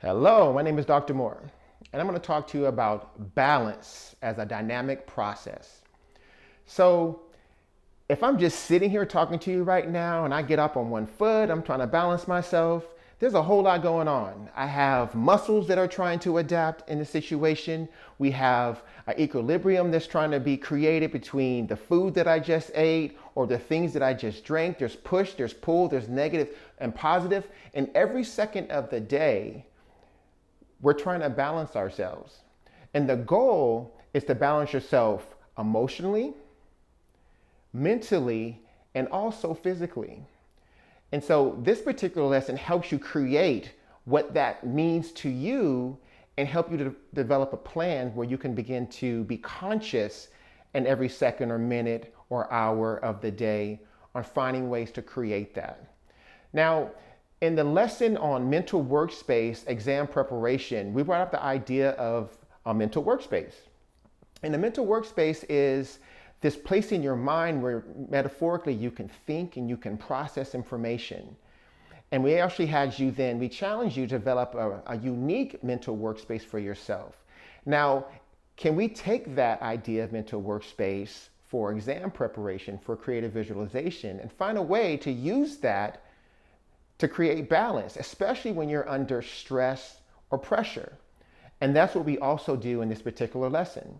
Hello, my name is Dr. Moore, and I'm going to talk to you about balance as a dynamic process. So, if I'm just sitting here talking to you right now and I get up on one foot, I'm trying to balance myself, there's a whole lot going on. I have muscles that are trying to adapt in the situation. We have an equilibrium that's trying to be created between the food that I just ate or the things that I just drank. There's push, there's pull, there's negative and positive. And every second of the day, we're trying to balance ourselves. And the goal is to balance yourself emotionally, mentally, and also physically. And so this particular lesson helps you create what that means to you and help you to develop a plan where you can begin to be conscious in every second or minute or hour of the day on finding ways to create that. Now, in the lesson on mental workspace exam preparation, we brought up the idea of a mental workspace. And the mental workspace is this place in your mind where metaphorically you can think and you can process information. And we actually we challenged you to develop a unique mental workspace for yourself. Now, can we take that idea of mental workspace for exam preparation, for creative visualization, and find a way to use that to create balance, especially when you're under stress or pressure? And that's what we also do in this particular lesson.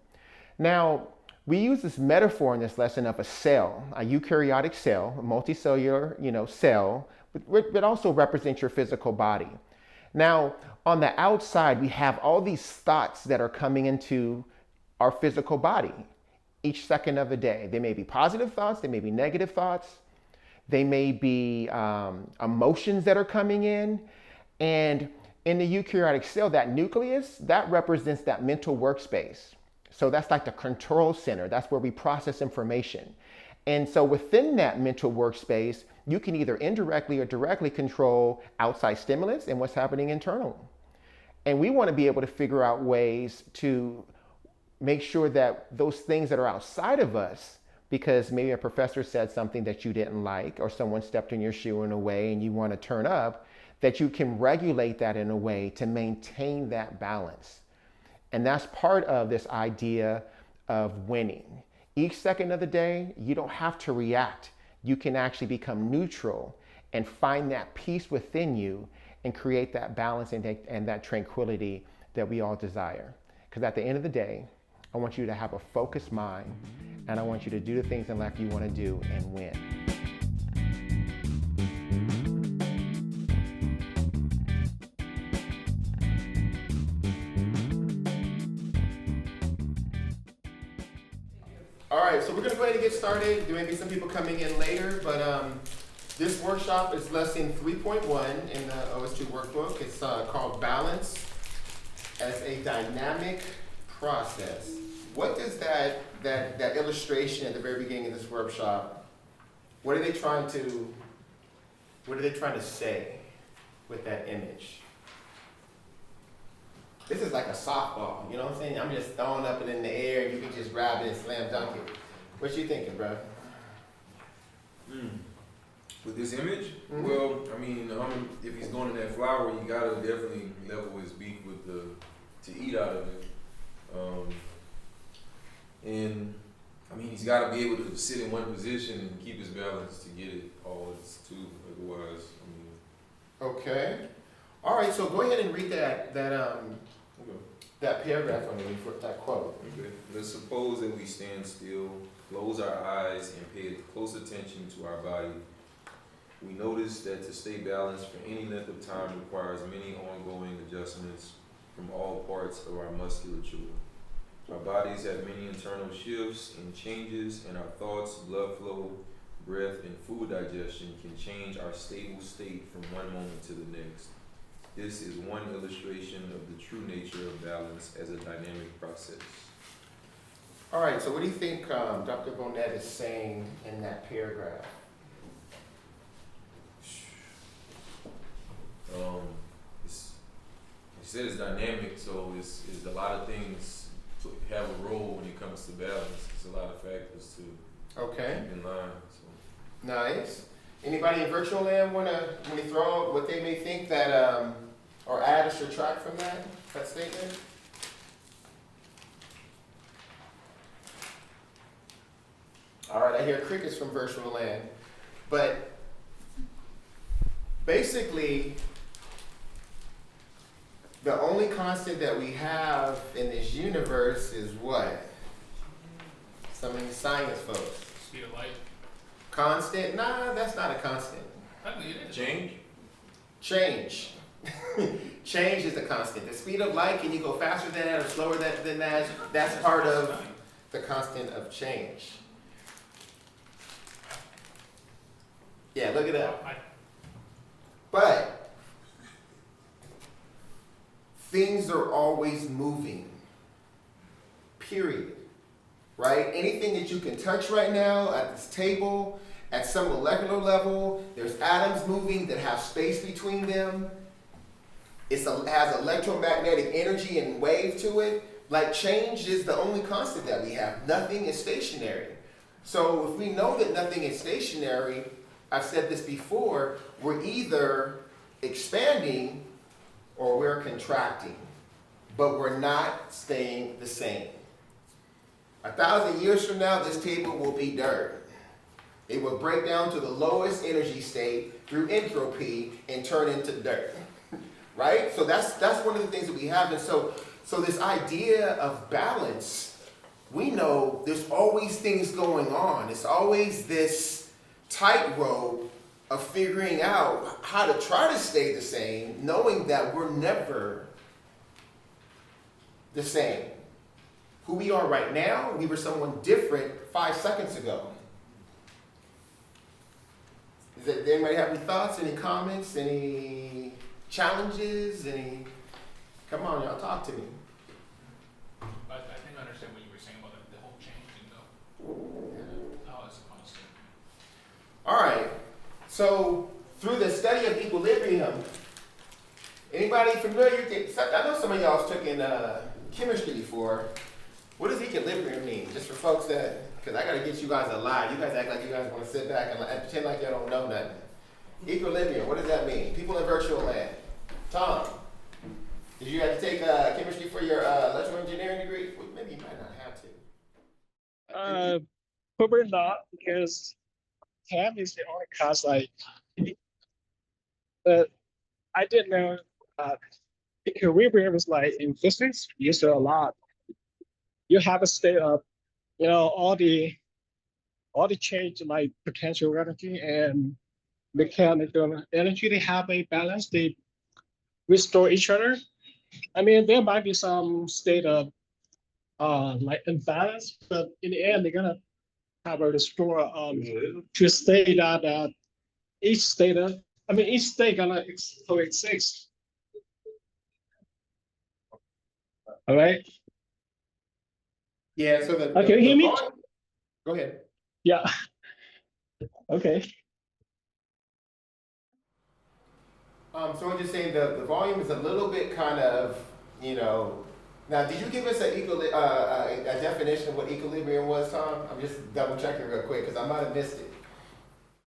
Now, we use this metaphor in this lesson of a cell, a eukaryotic cell, a multicellular, cell, but also represents your physical body. Now, on the outside, we have all these thoughts that are coming into our physical body each second of the day. They may be positive thoughts, they may be negative thoughts, they may be emotions that are coming in. And in the eukaryotic cell, that nucleus, that represents that mental workspace. So that's like the control center. That's where we process information. And so within that mental workspace, you can either indirectly or directly control outside stimulus and what's happening internally. And we want to be able to figure out ways to make sure that those things that are outside of us, because maybe a professor said something that you didn't like, or someone stepped in your shoe in a way and you want to turn up, that you can regulate that in a way to maintain that balance. And that's part of this idea of winning. Each second of the day, you don't have to react. You can actually become neutral and find that peace within you and create that balance and that tranquility that we all desire. Because at the end of the day, I want you to have a focused mind, and I want you to do the things in life you want to do and win. All right, so we're going to go ahead and get started. There may be some people coming in later, but this workshop is lesson 3.1 in the OS2 workbook. It's called Balance as a Dynamic Process. What does that illustration at the very beginning of this workshop, what are they trying to say with that image? This is like a softball, you know what I'm saying? I'm just throwing up it in the air and you can just grab it and slam dunk it. What you thinking, bro? With this image? Mm-hmm. Well, I mean, if he's going in that flower, you gotta definitely level his beak with to eat out of it. And I mean, he's got to be able to sit in one position and keep his balance to get it all too. Otherwise, I mean. Okay. All right. So go ahead and read that paragraph for me, for that quote. Okay. Let's suppose that we stand still, close our eyes, and pay close attention to our body. We notice that to stay balanced for any length of time requires many ongoing adjustments from all parts of our musculature. Our bodies have many internal shifts and changes, and our thoughts, blood flow, breath, and food digestion can change our stable state from one moment to the next. This is one illustration of the true nature of balance as a dynamic process. All right, so what do you think Dr. Bonnet is saying in that paragraph? He's said it's dynamic, so it's a lot of things to have a role when it comes to balance. It's a lot of factors to Okay. keep in line. So. Nice. Anybody in virtual land want to throw out what they may think that or add or subtract from that statement? All right, I hear crickets from virtual land, but basically, the only constant that we have in this universe is what? Some of these science folks. Speed of light. Constant? Nah, that's not a constant. I believe it is. Change? Change. Change is a constant. The speed of light, can you go faster than that or slower than that? That's part of the constant of change. Yeah, look it up. But things are always moving. Period. Right? Anything that you can touch right now at this table, at some molecular level, there's atoms moving that have space between them. It has electromagnetic energy and wave to it. Like change is the only constant that we have. Nothing is stationary. So if we know that nothing is stationary, I've said this before, we're either expanding or we're contracting, but we're not staying the same. 1,000 years from now, this table will be dirt. It will break down to the lowest energy state through entropy and turn into dirt, right? So that's one of the things that we have. And so this idea of balance, we know there's always things going on. It's always this tightrope of figuring out how to try to stay the same, knowing that we're never the same. Who we are right now, we were someone different 5 seconds ago. Does anybody have any thoughts, any comments, any challenges, any? Come on, y'all, talk to me. I think I understand what you were saying about the whole changing though. How it's a constant. All right, so through the study of equilibrium, anybody familiar? I know some of y'all took in chemistry before. What does equilibrium mean? Just for folks that, because I got to get you guys alive. You guys act like you guys want to sit back and pretend like y'all don't know nothing. Equilibrium, what does that mean? People in virtual land. Tom, did you have to take chemistry for your electrical engineering degree? Well, maybe you might not have to. Probably not, because chem is the only class but I didn't know equilibrium is like in physics, used it a lot. You have a state of, all the change like potential energy and mechanical energy, they have a balance, they restore each other. I mean, there might be some state of like imbalance, but in the end, they're gonna have a restore to stay that each state gonna coexist. All right. Yeah, so Can you hear me? Go ahead. Yeah. Okay. So I'm just saying the volume is a little bit kind of, now did you give us a definition of what equilibrium was, Tom? I'm just double checking real quick because I might have missed it.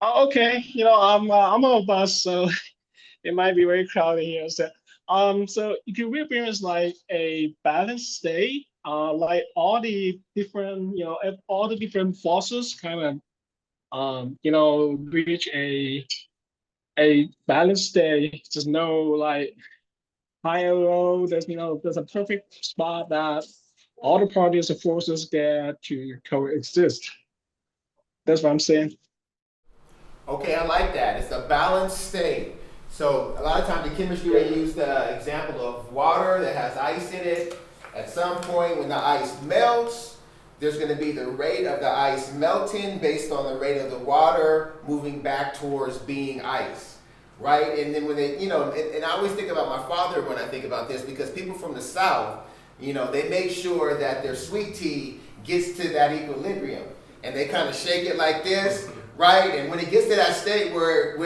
Oh, okay. I'm on a bus, so it might be very crowded here. So equilibrium is like a balanced state. Like all the different, if all the different forces kind of, reach a balanced state. There's no like high or low. There's a perfect spot that all the parties and forces get to coexist. That's what I'm saying. Okay, I like that. It's a balanced state. So a lot of times in chemistry they use the example of water that has ice in it. At some point when the ice melts, there's going to be the rate of the ice melting based on the rate of the water moving back towards being ice, right? And then when they, and I always think about my father when I think about this, because people from the South, they make sure that their sweet tea gets to that equilibrium, and they kind of shake it like this, right? And when it gets to that state where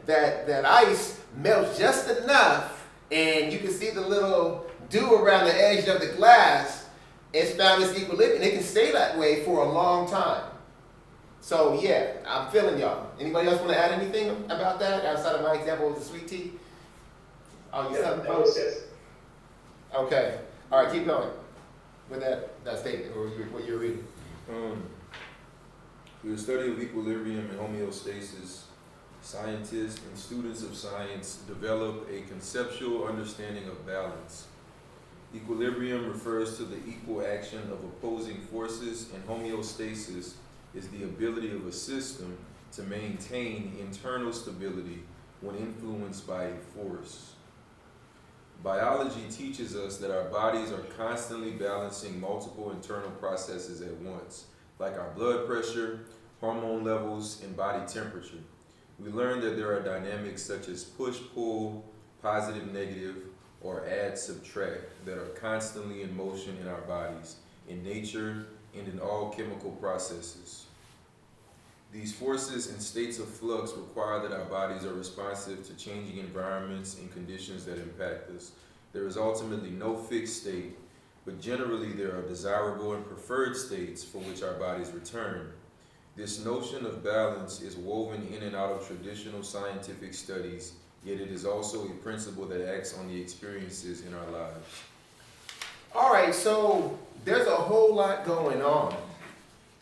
that ice melts just enough and you can see the little dew around the edge of the glass, it's found its equilibrium, and it can stay that way for a long time. So yeah, I'm feeling y'all. Anybody else want to add anything about that outside of my example with the sweet tea? Oh, you something, folks? Okay. All right, keep going with that statement or what you're reading. Through the study of equilibrium and homeostasis, scientists and students of science develop a conceptual understanding of balance. Equilibrium refers to the equal action of opposing forces, and homeostasis is the ability of a system to maintain internal stability when influenced by a force. Biology teaches us that our bodies are constantly balancing multiple internal processes at once, like our blood pressure, hormone levels, and body temperature. We learn that there are dynamics such as push-pull, positive-negative, or add-subtract that are constantly in motion in our bodies, in nature, and in all chemical processes. These forces and states of flux require that our bodies are responsive to changing environments and conditions that impact us. There is ultimately no fixed state, but generally there are desirable and preferred states for which our bodies return. This notion of balance is woven in and out of traditional scientific studies, yet it is also a principle that acts on the experiences in our lives. All right, so there's a whole lot going on.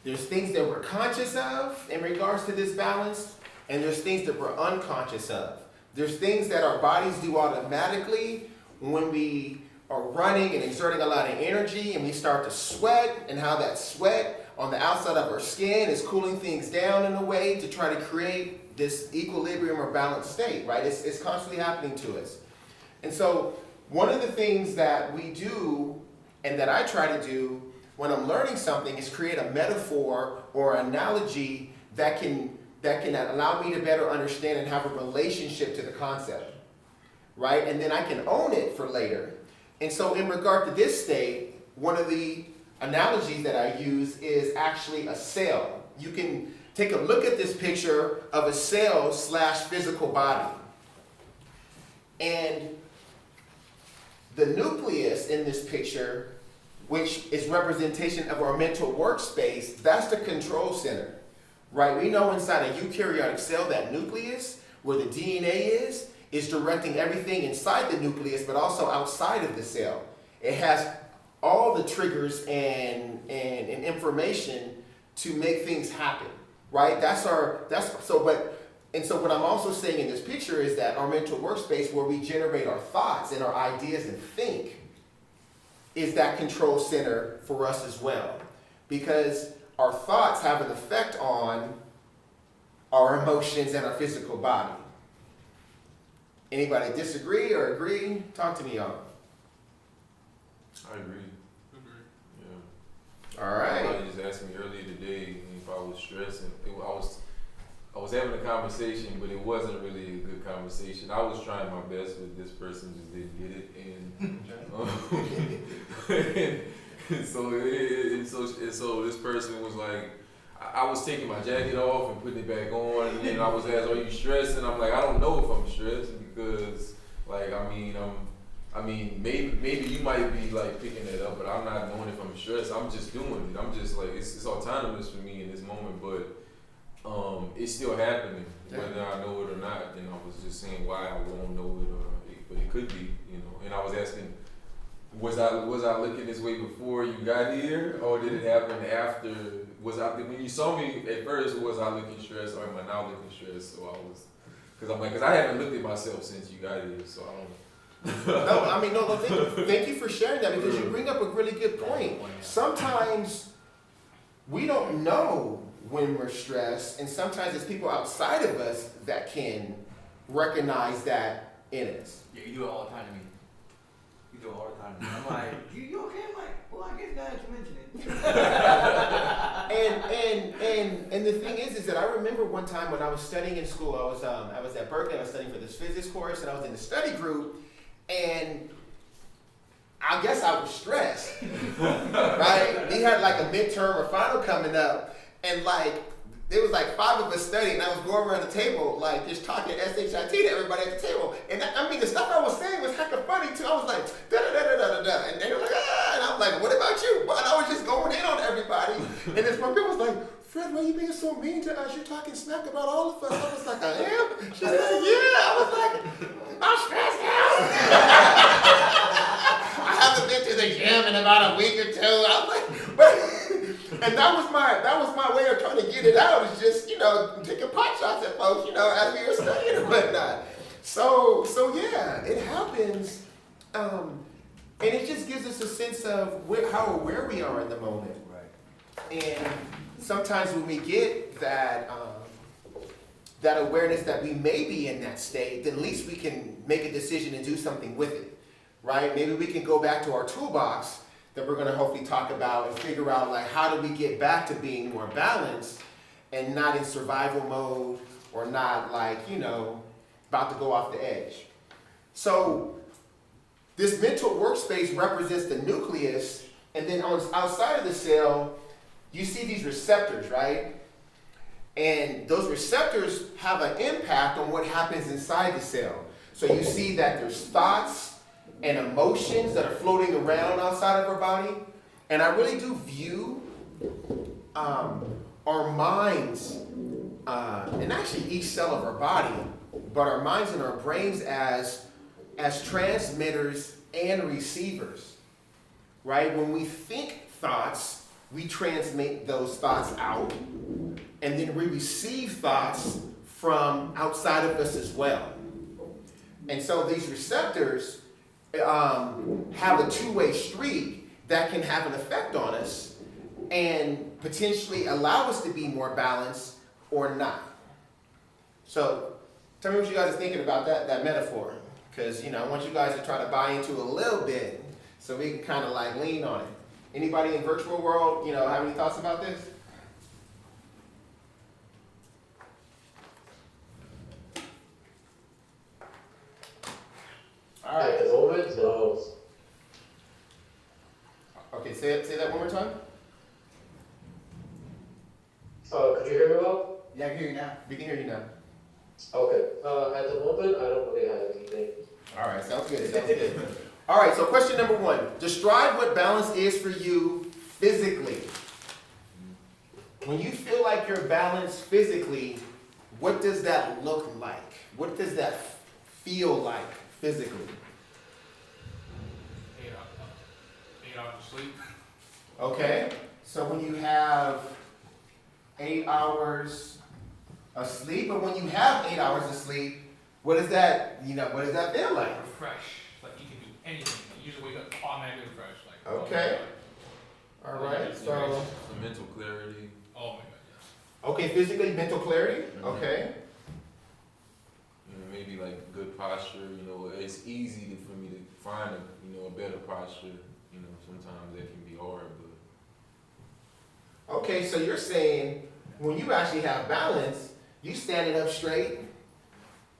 There's things that we're conscious of in regards to this balance, and there's things that we're unconscious of. There's things that our bodies do automatically when we are running and exerting a lot of energy and we start to sweat, and how that sweat on the outside of our skin is cooling things down in a way to try to create this equilibrium or balanced state, right? It's constantly happening to us. And so one of the things that we do and that I try to do when I'm learning something is create a metaphor or analogy that can allow me to better understand and have a relationship to the concept, right? And then I can own it for later. And so in regard to this state, one of the analogies that I use is actually a cell. You can take a look at this picture of a cell / physical body. And the nucleus in this picture, which is representation of our mental workspace, that's the control center, right? We know inside a eukaryotic cell, that nucleus, where the DNA is directing everything inside the nucleus, but also outside of the cell. It has all the triggers and information to make things happen, right? So what I'm also saying in this picture is that our mental workspace, where we generate our thoughts and our ideas and think, is that control center for us as well. Because our thoughts have an effect on our emotions and our physical body. Anybody disagree or agree? Talk to me, y'all. I agree. Yeah. All right. Somebody just asked me earlier today if I was stressing. I was having a conversation, but it wasn't really a good conversation. I was trying my best, but this person just didn't get it. And so this person was like, I was taking my jacket off and putting it back on, and then I was asked, "Are you stressed?" And I'm like, I don't know if I'm stressed, because, like, I mean, maybe you might be like picking that up, but I'm not knowing if I'm stressed. I'm just doing it. I'm just like, it's autonomous for me in this moment, but it's still happening, whether I know it or not. And I was just saying why I won't know it, but it could be, And I was asking, was I looking this way before you got here, or did it happen after? When you saw me at first, was I looking stressed, or am I now looking stressed? So because I haven't looked at myself since you got here, so I don't know. Thank you for sharing that, because you bring up a really good point. Sometimes we don't know when we're stressed, and sometimes it's people outside of us that can recognize that in us. Yeah, you do it all the time to me. You do it all the time to me. I'm like, you okay? I'm like, well, I guess now that you mention it. And the thing is that I remember one time when I was studying in school, I was at Berkeley, I was studying for this physics course, and I was in the study group, and I guess I was stressed, right? We had like a midterm or final coming up, and like there was like 5 of us studying, and I was going around the table, like just talking SHIT to everybody at the table. And I mean, the stuff I was saying was hecka funny too. I was like, da da da da da da, and they were like, ah, and I was like, what about you? But I was just going in on everybody. And this one girl was like, Fred, why are you being so mean to us? You're talking smack about all of us. I was like, I am? She's like, yeah. I was like, I'm stressed out. I haven't been to the gym in about a week or two. I was like, but, and that was my way of trying to get it out. Is just, taking pot shots at folks, as we were studying and whatnot. So yeah, it happens. And it just gives us a sense of how aware we are in the moment. Right. And sometimes when we get that awareness that we may be in that state, then at least we can make a decision and do something with it, right? Maybe we can go back to our toolbox that we're going to hopefully talk about and figure out, like, how do we get back to being more balanced and not in survival mode or not, like, about to go off the edge. So this mental workspace represents the nucleus, and then outside of the cell, you see these receptors, right? And those receptors have an impact on what happens inside the cell. So you see that there's thoughts and emotions that are floating around outside of our body. And I really do view our minds, and actually each cell of our body, but our minds and our brains as transmitters and receivers, right? When we think thoughts, we transmit those thoughts out, and then we receive thoughts from outside of us as well. And so these receptors have a two-way street that can have an effect on us and potentially allow us to be more balanced or not. So tell me what you guys are thinking about that metaphor, because I want you guys to try to buy into a little bit so we can kind of like lean on it. Anybody in virtual world, have any thoughts about this? All right. At the moment, no. Okay, say that one more time. Could you hear me well? Yeah, I can hear you now. We can hear you now. Okay. At the moment, I don't really have anything. All right, sounds good. All right, so question number 1. Describe what balance is for you physically. When you feel like you're balanced physically, what does that look like? What does that feel like physically? 8 hours of sleep. Okay, so when you have 8 hours of sleep, but when you have 8 hours of sleep, what does that feel like? Refresh. Like you can do anything. You just wake up automatically refreshed. Like, Okay. All right, so. The mental clarity. Oh my god, yes. Okay, physically, mental clarity. Okay. Maybe like good posture. It's easy for me to find a better posture. Sometimes that can be hard, but. Okay, so you're saying when you actually have balance, you standing up straight.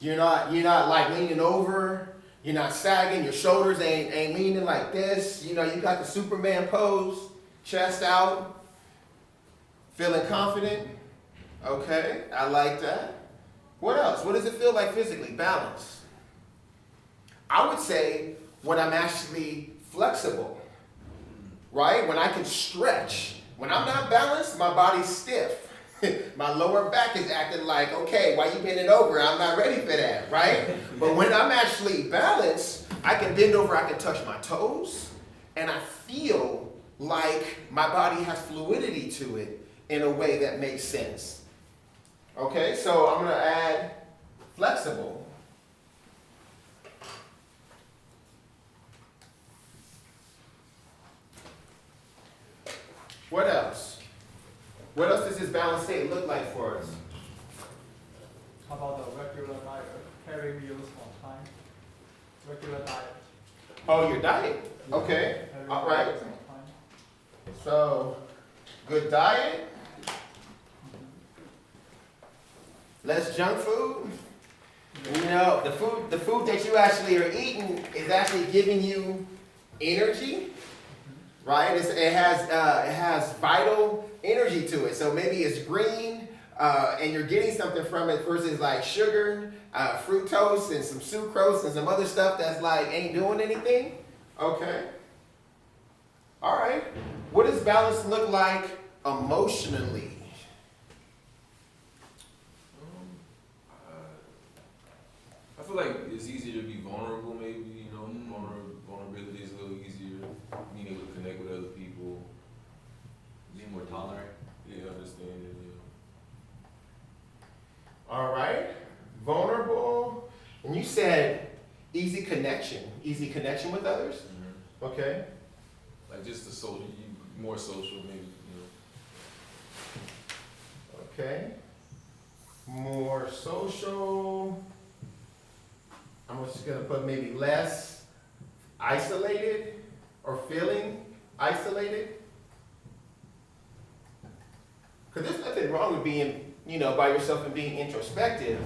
You're not like leaning over. You're not sagging. Your shoulders ain't leaning like this. You got the Superman pose, chest out, feeling confident. Okay, I like that. What else? What does it feel like physically? Balance. I would say when I'm actually flexible, right? When I can stretch. When I'm not balanced, my body's stiff. My lower back is acting like, okay, why you bending over? I'm not ready for that, right? But when I'm actually balanced, I can bend over, I can touch my toes, and I feel like my body has fluidity to it in a way that makes sense. Okay, so I'm gonna add flexible. What else? What else does this balanced state look like for us? How about the regular diet? Carry meals on time. Regular diet. Oh, your diet. Okay. Carry All right. meals on time. So, good diet. Less junk food. The food that you actually are eating is actually giving you energy, right? It has vital energy to it. So maybe it's green, and you're getting something from it versus like sugar, fructose, and some sucrose and some other stuff that's like ain't doing anything. Okay. All right. What does balance look like emotionally? I feel like it's easier to be vulnerable, maybe, you know, vulnerability is a little easier, being able to connect with other people. Be more tolerant. Yeah, understanding, All right. Vulnerable. And you said easy connection with others. Mm-hmm. Okay. Like just the social, more social, maybe, you know. Okay. More social. I'm just gonna put maybe less isolated or feeling isolated. Because there's nothing wrong with being, by yourself and being introspective.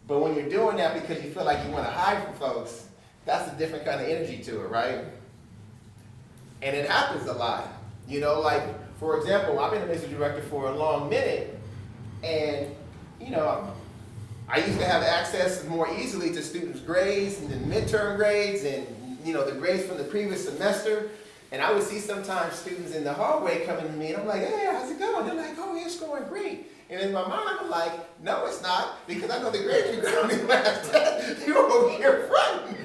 But when you're doing that because you feel like you want to hide from folks, that's a different kind of energy to it, right? And it happens a lot. Like, for example, I've been a MESA director for a long minute, and, I used to have access more easily to students' grades and the midterm grades and, the grades from the previous semester. And I would see sometimes students in the hallway coming to me, and I'm like, hey, how's it going? They're like, oh, it's going great. And in my mind, I'm like, no, it's not, because I know the grades you got me last test. You're over here fronting.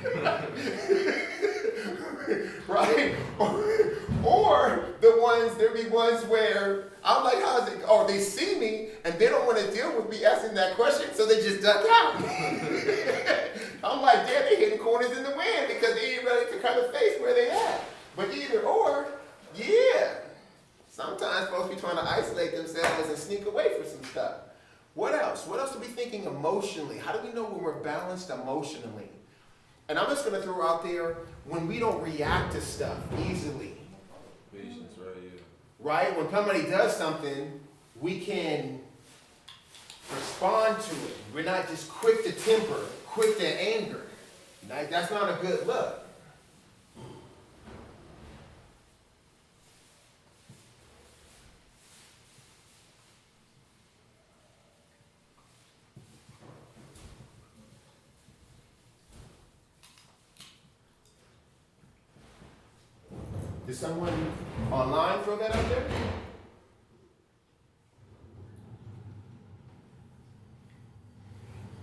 Right? Or there'll be ones where I'm like, how's it? Or they see me and they don't want to deal with me asking that question, so they just duck out. I'm like, damn, they hitting corners in the wind because they ain't ready to kind of face where they at. But either or, yeah. Sometimes folks be trying to isolate themselves and sneak away from some stuff. What else? What else are we thinking emotionally? How do we know when we're balanced emotionally? And I'm just going to throw out there, when we don't react to stuff easily. Patience, right? Yeah. Right? When somebody does something, we can respond to it. We're not just quick to temper, quick to anger. That's not a good look. Did someone online throw that out there?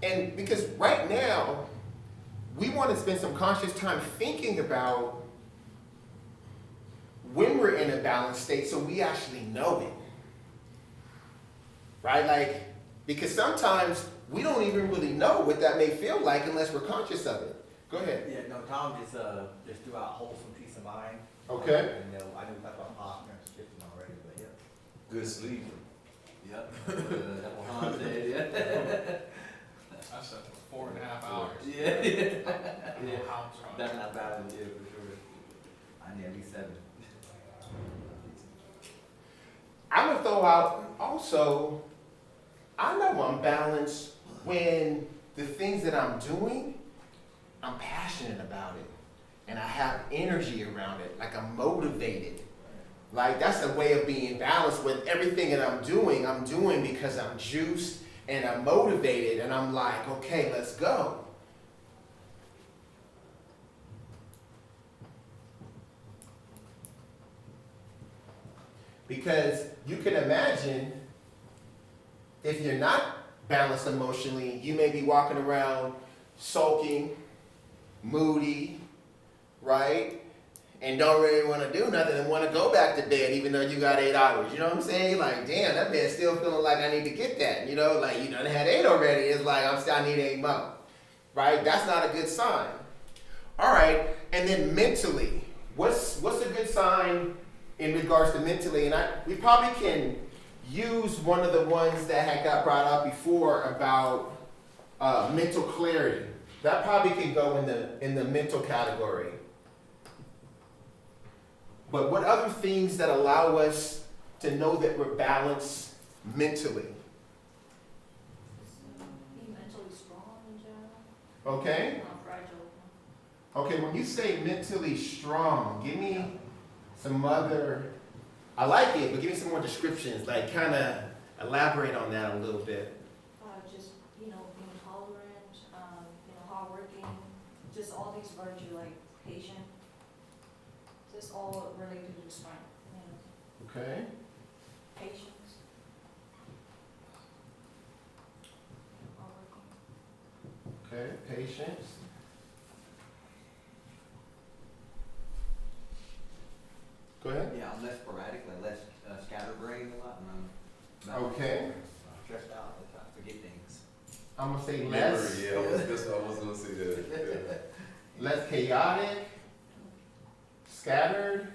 And because right now, we want to spend some conscious time thinking about when we're in a balanced state so we actually know it. Right? Like, because sometimes we don't even really know what that may feel like unless we're conscious of it. Go ahead. Yeah, no, Tom just threw out wholesome peace of mind. Okay. And I know we talked about partners shifting already, but yeah. Good sleep. Yep. That's what Tom said, yeah. I slept for 4.5 hours. Yeah. I don't know how it's wrong. That's not bad, yeah, for sure. I need at least 7. I'm going to throw out also, I know I'm balanced when the things that I'm doing, I'm passionate about it. And I have energy around it, like I'm motivated. Like that's a way of being balanced with everything that I'm doing because I'm juiced and I'm motivated and I'm like, okay, let's go. Because you can imagine if you're not balanced emotionally, you may be walking around sulking, moody, right? And don't really want to do nothing and want to go back to bed even though you got 8 hours. You know what I'm saying? Like, damn, that bed's still feeling like I need to get that. Like you done had 8 already. It's like, I need 8 more. Right? That's not a good sign. All right. And then mentally, what's a good sign in regards to mentally? And we probably can use one of the ones that had got brought up before about mental clarity. That probably can go in the mental category. But what other things that allow us to know that we're balanced mentally? Be mentally strong in general. Okay? Not fragile. Okay, when you say mentally strong, give me some other, I like it, but give me some more descriptions, like kind of Elaborate on that a little bit. Just, being tolerant, hardworking, just all these virtues like patient, just all related to strength, Okay. patience, hardworking. Okay. Patience. Go ahead. Yeah, I'm less sporadic, like less scatterbrained a lot, and I'm Okay. stressed out. I forget things. I'm gonna say Memory, less, yeah, I was gonna say that. Yeah. less chaotic, scattered.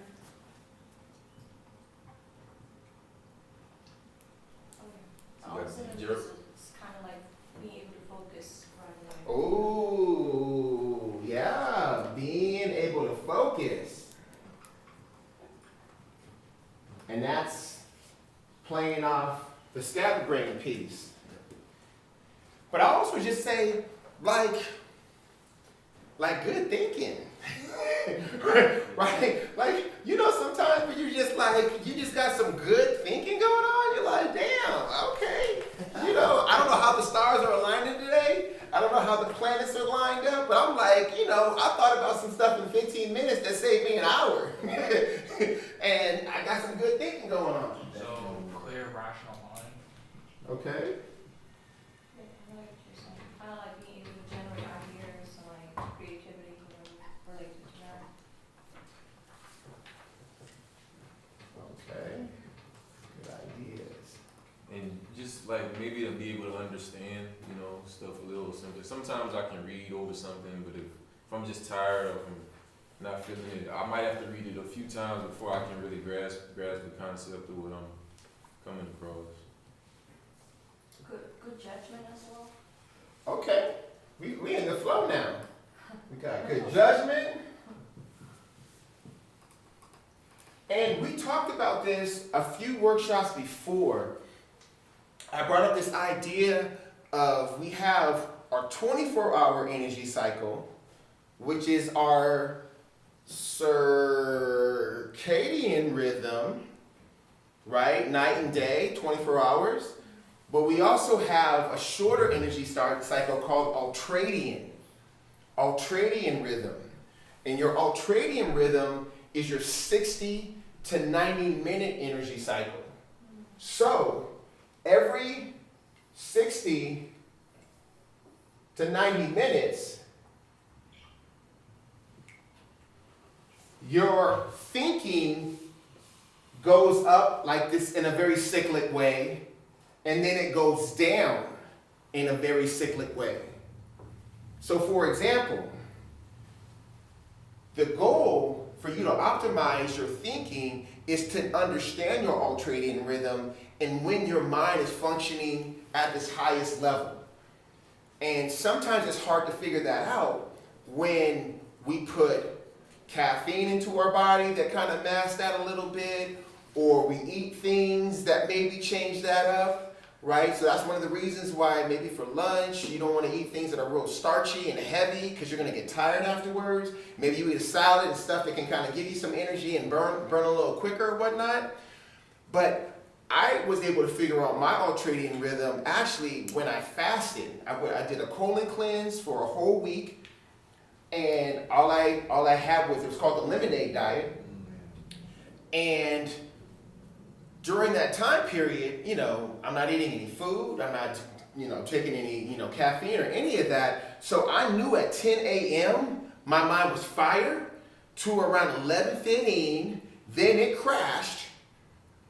I like was in a jerk. it's kind of like being able to focus rather than. Ooh, yeah, being able to focus. And that's playing off the scatterbrain piece. But I also just say, like good thinking. Right? Like, sometimes when you just got some good thinking going on, you're like, damn, okay. I don't know how the stars are aligning today. I don't know how the planets are lined up, but I'm like, I thought about some stuff in 15 minutes that saved me an hour. And I got some good thinking going on. So, clear, rational mind. Okay. Yeah, I like what you're saying. Kind of like being able to generate ideas and like creativity, related to that. Okay. Good ideas. And just like maybe to be able to understand, stuff a little simpler. Sometimes I can read over something, but if I'm just tired or if I'm not feeling it, I might have to read it a few times before I can really grasp the concept of what I'm coming across. Good judgment as well. Okay. We in the flow now. We got good judgment. And we talked about this a few workshops before. I brought up this idea of we have our 24-hour energy cycle, which is our circadian rhythm, right? Night and day, 24 hours. But we also have a shorter energy cycle called ultradian rhythm. And your ultradian rhythm is your 60 to 90 minute energy cycle. So every 60 to 90 minutes, your thinking goes up like this in a very cyclic way, and then it goes down in a very cyclic way. So for example, the goal for you to optimize your thinking is to understand your ultradian rhythm and when your mind is functioning at this highest level. And sometimes it's hard to figure that out when we put caffeine into our body that kind of masks that a little bit, or we eat things that maybe change that up, right? So that's one of the reasons why maybe for lunch you don't want to eat things that are real starchy and heavy because you're going to get tired afterwards. Maybe you eat a salad and stuff that can kind of give you some energy and burn a little quicker or whatnot. But I was able to figure out my ultradian rhythm actually when I fasted. I did a colon cleanse for a whole week, and all I had was, it was called the lemonade diet. And during that time period, I'm not eating any food, I'm not, taking any, caffeine or any of that. So I knew at 10 a.m. my mind was fired to around 11:15, then it crashed.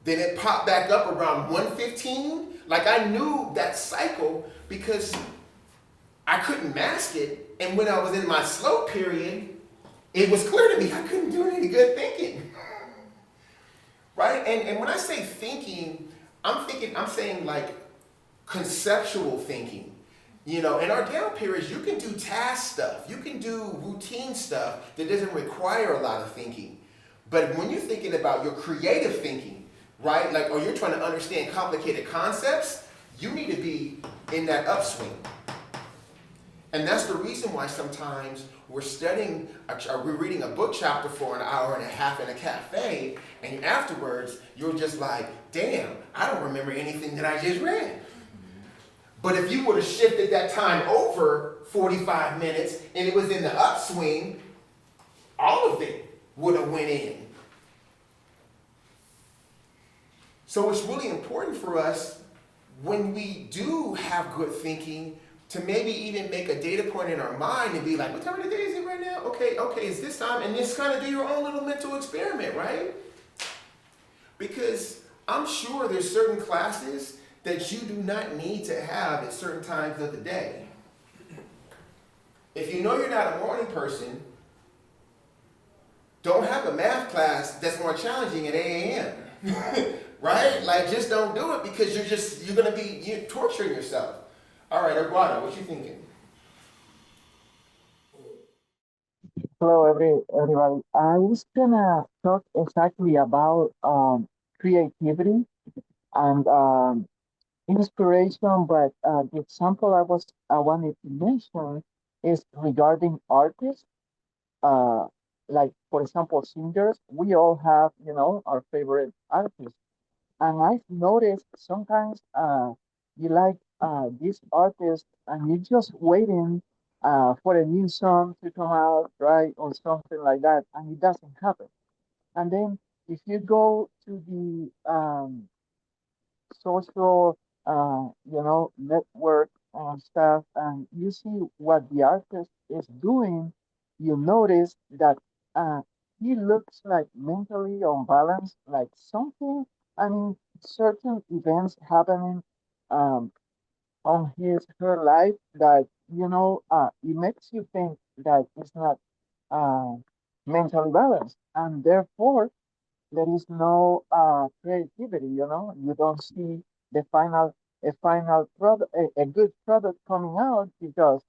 Then it popped back up around 1:15. Like I knew that cycle because I couldn't mask it. And when I was in my slow period, it was clear to me I couldn't do any good thinking. Right? And when I say thinking, I'm saying like conceptual thinking. In our down periods, you can do task stuff. You can do routine stuff that doesn't require a lot of thinking. But when you're thinking about your creative thinking, right? Or you're trying to understand complicated concepts, you need to be in that upswing. And that's the reason why sometimes we're studying, we're reading a book chapter for an hour and a half in a cafe, and afterwards you're just like, damn, I don't remember anything that I just read. But if you would have shifted that time over 45 minutes and it was in the upswing, all of it would have went in. So it's really important for us when we do have good thinking to maybe even make a data point in our mind and be like, what time of the day is it right now? Okay, it's this time. And just kind of do your own little mental experiment, right? Because I'm sure there's certain classes that you do not need to have at certain times of the day. If you know you're not a morning person, don't have a math class that's more challenging at 8 a.m. Right? Like, just don't do it because you're going to be torturing yourself. All right, Eduardo, what you thinking? Hello, everybody. I was gonna talk exactly about creativity and inspiration, but the example I wanted to mention is regarding artists. Uh, like for example, singers. We all have, our favorite artists. And I've noticed sometimes you like this artist and you're just waiting for a new song to come out, right? Or something like that, and it doesn't happen. And then if you go to the social, network and stuff, and you see what the artist is doing, you notice that uh, he looks like mentally unbalanced, like something, I mean, certain events happening um, on her life that, it makes you think that it's not uh, mentally balanced. And therefore, there is no creativity, you don't see the final product, a good product coming out because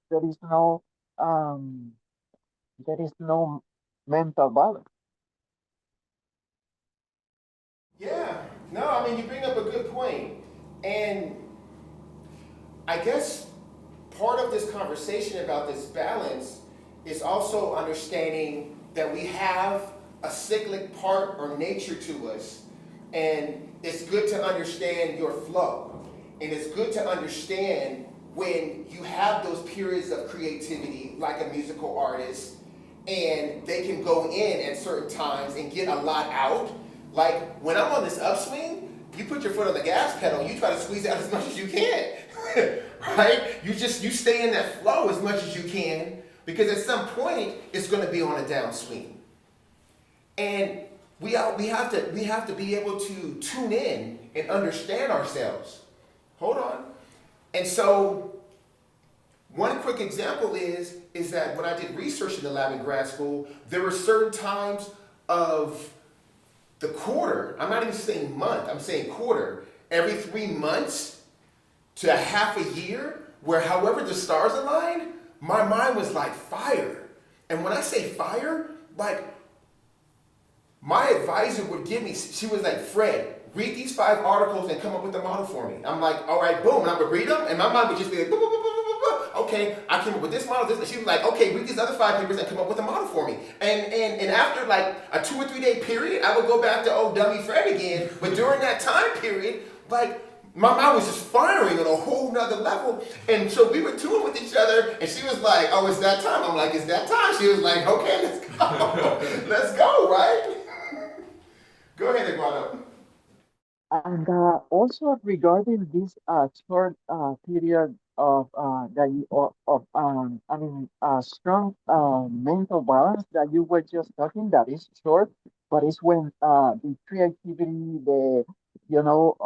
um there is no mental balance. Yeah, no, I mean, you bring up a good point. And I guess part of this conversation about this balance is also understanding that we have a cyclic part or nature to us. And it's good to understand your flow. And it's good to understand when you have those periods of creativity, like a musical artist, and they can go in at certain times and get a lot out. Like when I'm on this upswing, you put your foot on the gas pedal, you try to squeeze out as much as you can. Right? You stay in that flow as much as you can because at some point it's going to be on a downswing. And we have to be able to tune in and understand ourselves. Hold on. And so one quick example is that when I did research in the lab in grad school, there were certain times of the quarter, I'm not even saying month, I'm saying quarter, every 3 months to a half a year, where however the stars aligned, my mind was like fire. And when I say fire, like my advisor would give me, she was like, Fred, read these 5 articles and come up with a model for me. I'm like, all right, boom, and I would read them, and my mind would just be like, boom, boom, boom, boom, boom, boom. Okay, I came up with this model, this, and she was like, okay, read these other 5 papers and come up with a model for me. And after like a 2 or 3 day period, I would go back to old dummy Fred again, but during that time period, like, my mind was just firing on a whole nother level. And so we were touring with each other, and she was like, oh, it's that time. I'm like, it's that time. She was like, okay, let's go. Let's go, right? Go ahead, Eduardo. And also regarding this short period of that you of I mean strong mental balance that you were just talking, that is short, but it's when the creativity, the you know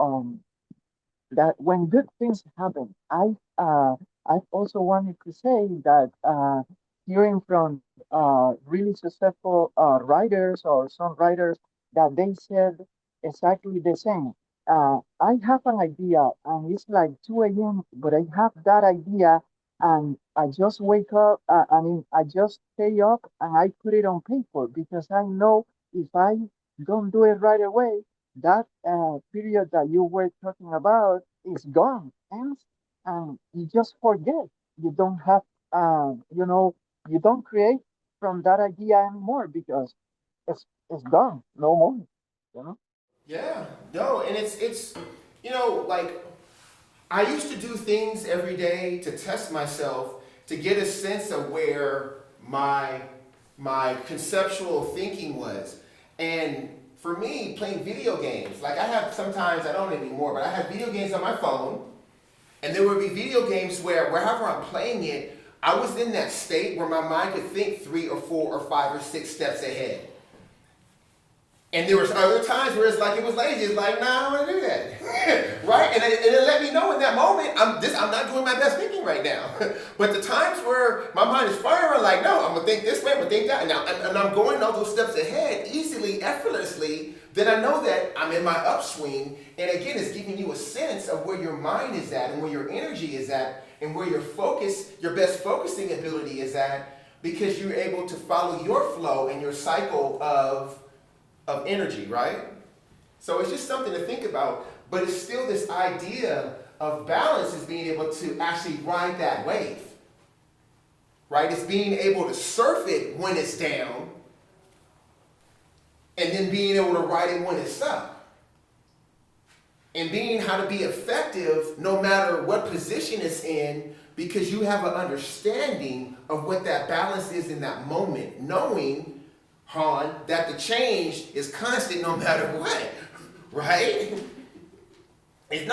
that when good things happen, I've also wanted to say that hearing from really successful writers or songwriters that they said exactly the same. I have an idea and it's like 2 a.m., but I have that idea and I just wake up. I just stay up and I put it on paper because I know if I don't do it right away, that period that you were talking about is gone, and you just forget. You don't have you know, you don't create from that idea anymore because it's gone, no more. You know. Yeah, no, and it's you know, like I used to do things every day to test myself to get a sense of where my conceptual thinking was. And for me, playing video games, like I have sometimes I don't anymore, but I have video games on my phone, and there would be video games where wherever I'm playing it, I was in that state where my mind could think 3 or 4 or 5 or 6 steps ahead. And there was other times where it's like it was lazy. It's like, nah, I don't want to do that, right? And it let me know in that moment, I'm not doing my best thinking right now. But the times where my mind is firing, like, no, I'm gonna think this way, I'm gonna think that, and I'm going all those steps ahead easily, effortlessly. Then I know that I'm in my upswing, and again, it's giving you a sense of where your mind is at, and where your energy is at, and where your focus, your best focusing ability is at, because you're able to follow your flow and your cycle of energy, right? So it's just something to think about, but it's still this idea of balance is being able to actually ride that wave, right? It's being able to surf it when it's down, and then being able to ride it when it's up. And being how to be effective no matter what position it's in, because you have an understanding of what that balance is in that moment, knowing Han, that the change is constant no matter what, right? It's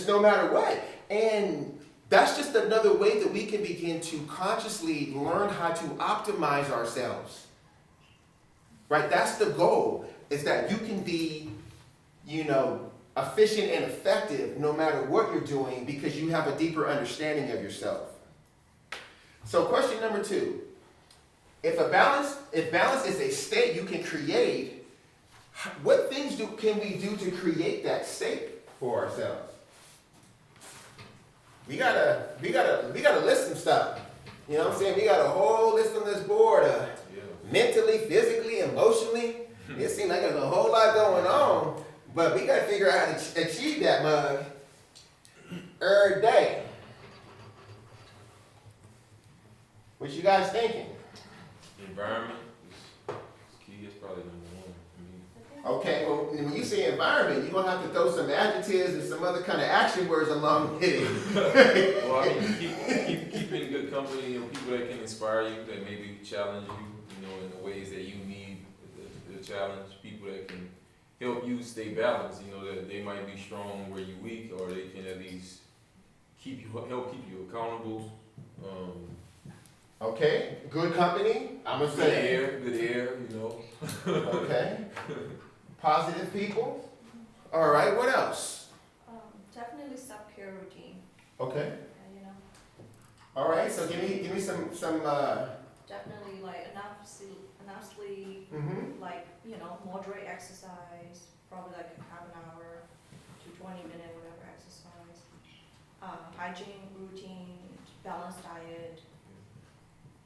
no matter what. And that's just another way that we can begin to consciously learn how to optimize ourselves, right? That's the goal, is that you can be, efficient and effective no matter what you're doing because you have a deeper understanding of yourself. So question number 2. If balance is a state you can create, what things can we do to create that state for ourselves? We gotta list some stuff. You know what I'm saying? We got a whole list on this board, mentally, physically, emotionally. It seems like there's a whole lot going on, but we gotta figure out how to achieve that mug every day. What you guys thinking? Environment is key. It's probably number 1 for me. Okay, well, when you say environment, you're gonna have to throw some adjectives and some other kind of action words along with it. Well, I mean, keep in good company, people that can inspire you, that maybe challenge you, in the ways that you need the challenge. People that can help you stay balanced. That they might be strong where you're weak, or they can at least help keep you accountable. Okay, good company, I'm gonna say. Good air, Okay. Positive people. All right, what else? Definitely self-care routine, Okay. you know. All right, so give me some Definitely like enough sleep, mm-hmm. like, moderate exercise, probably like half an hour to 20-minute, whatever exercise. Hygiene routine, balanced diet,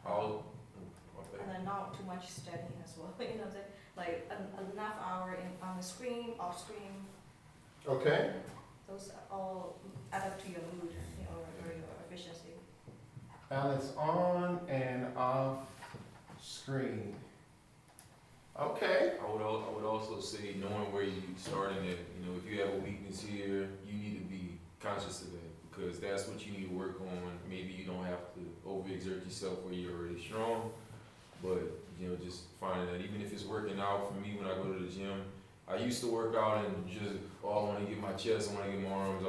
and then not too much studying as well. You know what I'm saying? Like enough hour on the screen, off screen. Okay. Those all add up to your mood, or your efficiency. Balance on and off screen. Okay. I would also say knowing where you starting at. If you have a weakness here, you need to be conscious of that, because that's what you need to work on. Maybe you don't have to overexert yourself where you're already strong, but just finding that, even if it's working out. For me, when I go to the gym, I used to work out and just, I want to get my chest, I want to get my arms,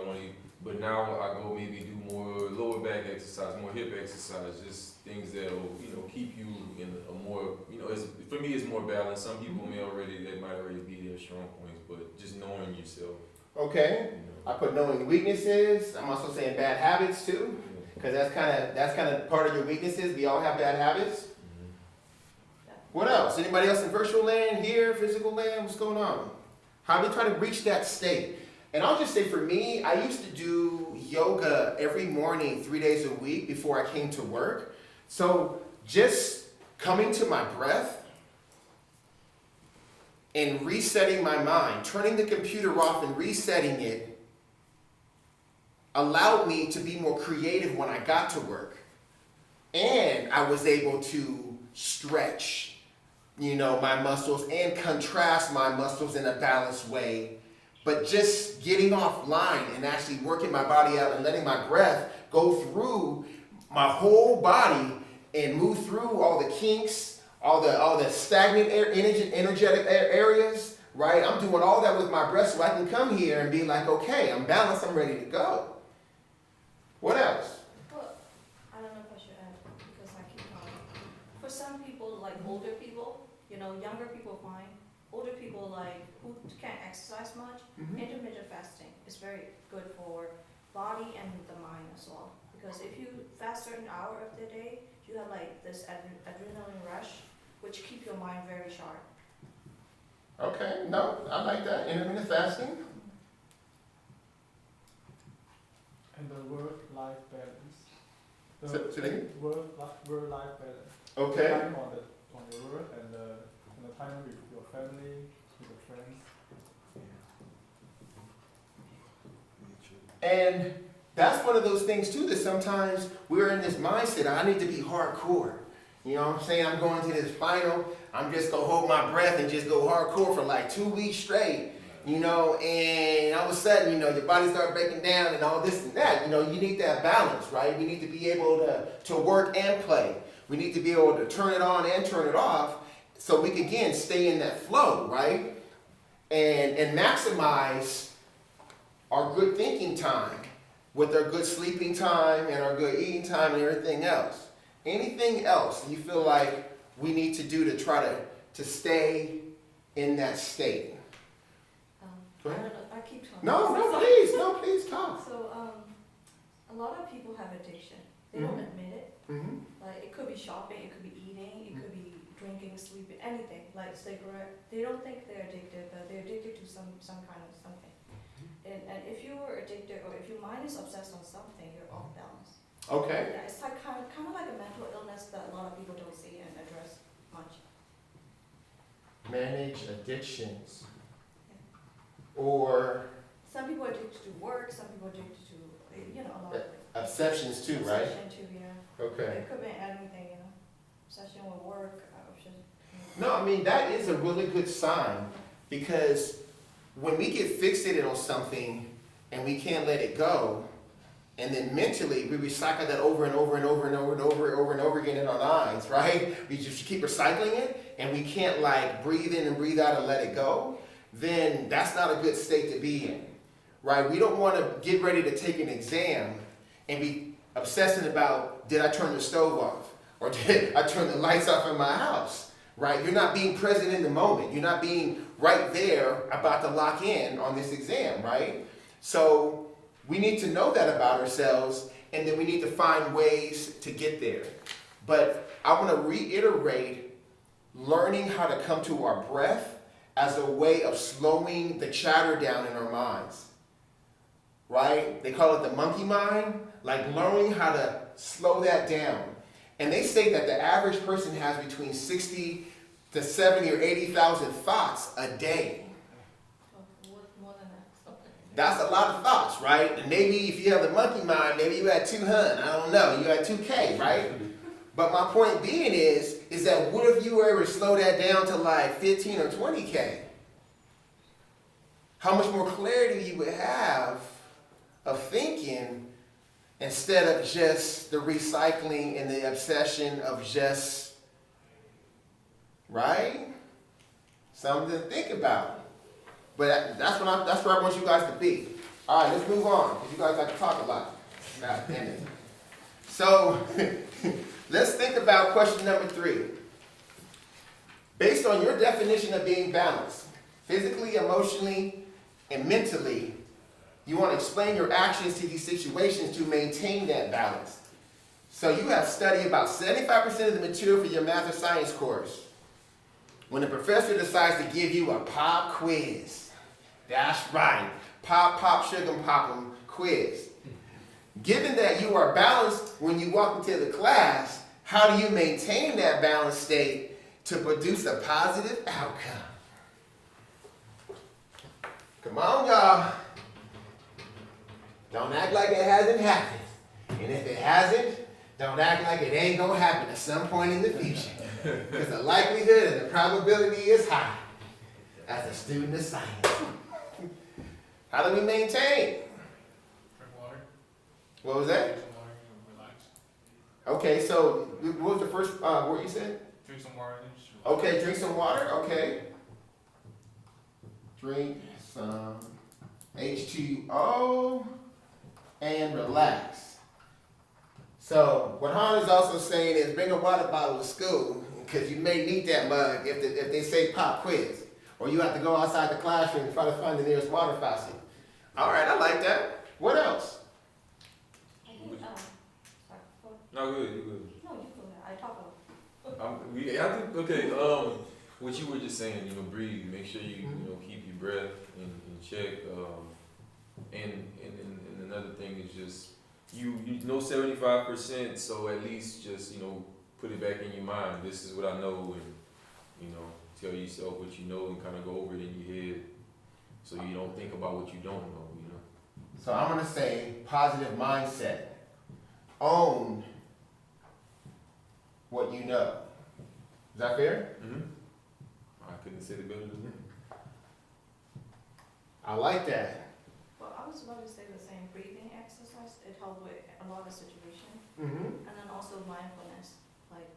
but now I go maybe do more lower back exercise, more hip exercise, just things that'll, keep you in a more, for me it's more balanced. Some people might already be their strong points, but just knowing yourself. Okay. I put knowing weaknesses. I'm also saying bad habits too, because that's kind of part of your weaknesses. We all have bad habits. What else? Anybody else in virtual land, here, physical land? What's going on? How do we try to reach that state? And I'll just say for me, I used to do yoga every morning, 3 days a week before I came to work. So just coming to my breath and resetting my mind, turning the computer off and resetting it, allowed me to be more creative when I got to work. and I was able to stretch, my muscles and contrast my muscles in a balanced way. But just getting offline and actually working my body out and letting my breath go through my whole body and move through all the kinks, all the stagnant energetic areas, right? I'm doing all that with my breath so I can come here and be like, okay, I'm balanced, I'm ready to go. What else? Well, I don't know if I should add, because I keep talking. For some people, like older people, younger people fine. Older people who can't exercise much, intermittent fasting is very good for body and the mind as well. Because if you fast certain hour of the day, you have this adrenaline rush, which keep your mind very sharp. Okay, no, I like that. Intermittent fasting. And the work-life balance. The Say that again? work-life balance. Okay. Time on your work and the time with your family, with your friends. And that's one of those things too, that sometimes we're in this mindset, I need to be hardcore. You know what I'm saying? I'm going to this final, I'm just gonna hold my breath and just go hardcore for 2 weeks straight. And all of a sudden, your body starts breaking down and all this and that. You need that balance, right? We need to be able to work and play. We need to be able to turn it on and turn it off so we can, again, stay in that flow, right? And maximize our good thinking time with our good sleeping time and our good eating time and everything else. Anything else you feel like we need to do to try to stay in that state? Go I ahead. don't know, I keep talking. No, please talk. So, a lot of people have addiction. They don't admit it. Mm-hmm. It could be shopping, it could be eating, it could be drinking, sleeping, anything, like cigarette. They don't think they're addicted, but they're addicted to some kind of something. And if you are addicted, or if your mind is obsessed on something, you're off balance. Okay. Yeah, it's kind of like a mental illness that a lot of people don't see and address much. Manage addictions. Or Some people are addicted to work, some people are addicted to, a lot of things. obsessions too, right? Obsession too, yeah. Okay. It could be anything, obsession with work, obsession. No, that is a really good sign, because when we get fixated on something and we can't let it go, and then mentally we recycle that over and over and over and over and over and over again in our minds, right? We just keep recycling it and we can't breathe in and breathe out and let it go, then that's not a good state to be in, right? We don't want to get ready to take an exam and be obsessing about, did I turn the stove off? Or did I turn the lights off in my house, right? You're not being present in the moment. You're not being right there about to lock in on this exam, right? So we need to know that about ourselves, and then we need to find ways to get there. But I want to reiterate learning how to come to our breath as a way of slowing the chatter down in our minds, right? They call it the monkey mind, learning how to slow that down. And they say that the average person has between 60 to 70 or 80,000 thoughts a day. More than that. That's a lot of thoughts, right? And maybe if you have the monkey mind, maybe you had 200. I don't know. You had 2K, right? But my point being is that what if you were able to slow that down to 15 or 20K? How much more clarity you would have of thinking instead of just the recycling and the obsession of just, right? Something to think about. But that's where I want you guys to be. All right, let's move on, because you guys like to talk a lot. God damn it. So, let's think about question number 3. Based on your definition of being balanced, physically, emotionally, and mentally, you want to explain your actions to these situations to maintain that balance. So you have studied about 75% of the material for your math or science course. When the professor decides to give you a pop quiz, that's right, pop, sugar, pop 'em quiz. Given that you are balanced when you walk into the class, how do you maintain that balanced state to produce a positive outcome? Come on, y'all. Don't act like it hasn't happened. And if it hasn't, Don't act like it ain't gonna happen at some point in the future. Because the likelihood and the probability is high as a student of science. How do we maintain? Drink water. What was that? Drink some water. You relax. Okay, so what was the first word you said? Drink some water. Then just relax. Okay, drink some water. Okay. Drink some H2O and relax. So what Han is also saying is bring a water bottle to school because you may need that mug if they say pop quiz. Or you have to go outside the classroom and try to find the nearest water faucet. All right, I like that. What else? I think, sorry, No, good, you good. no, you go ahead, I talk a lot. I think, okay, what you were just saying, breathe, make sure you, keep your breath in check. And another thing is just, you know 75%, so at least just, put it back in your mind. This is what I know, and, tell yourself what you know and kind of go over it in your head so you don't think about what you don't know, So I'm gonna say positive mindset. Own what you know. Is that fair? I couldn't say it better than that. I like that. Well, I was about to say the same breathing exercise, it helped with a lot of situations. Mm-hmm. And then also mindfulness, like,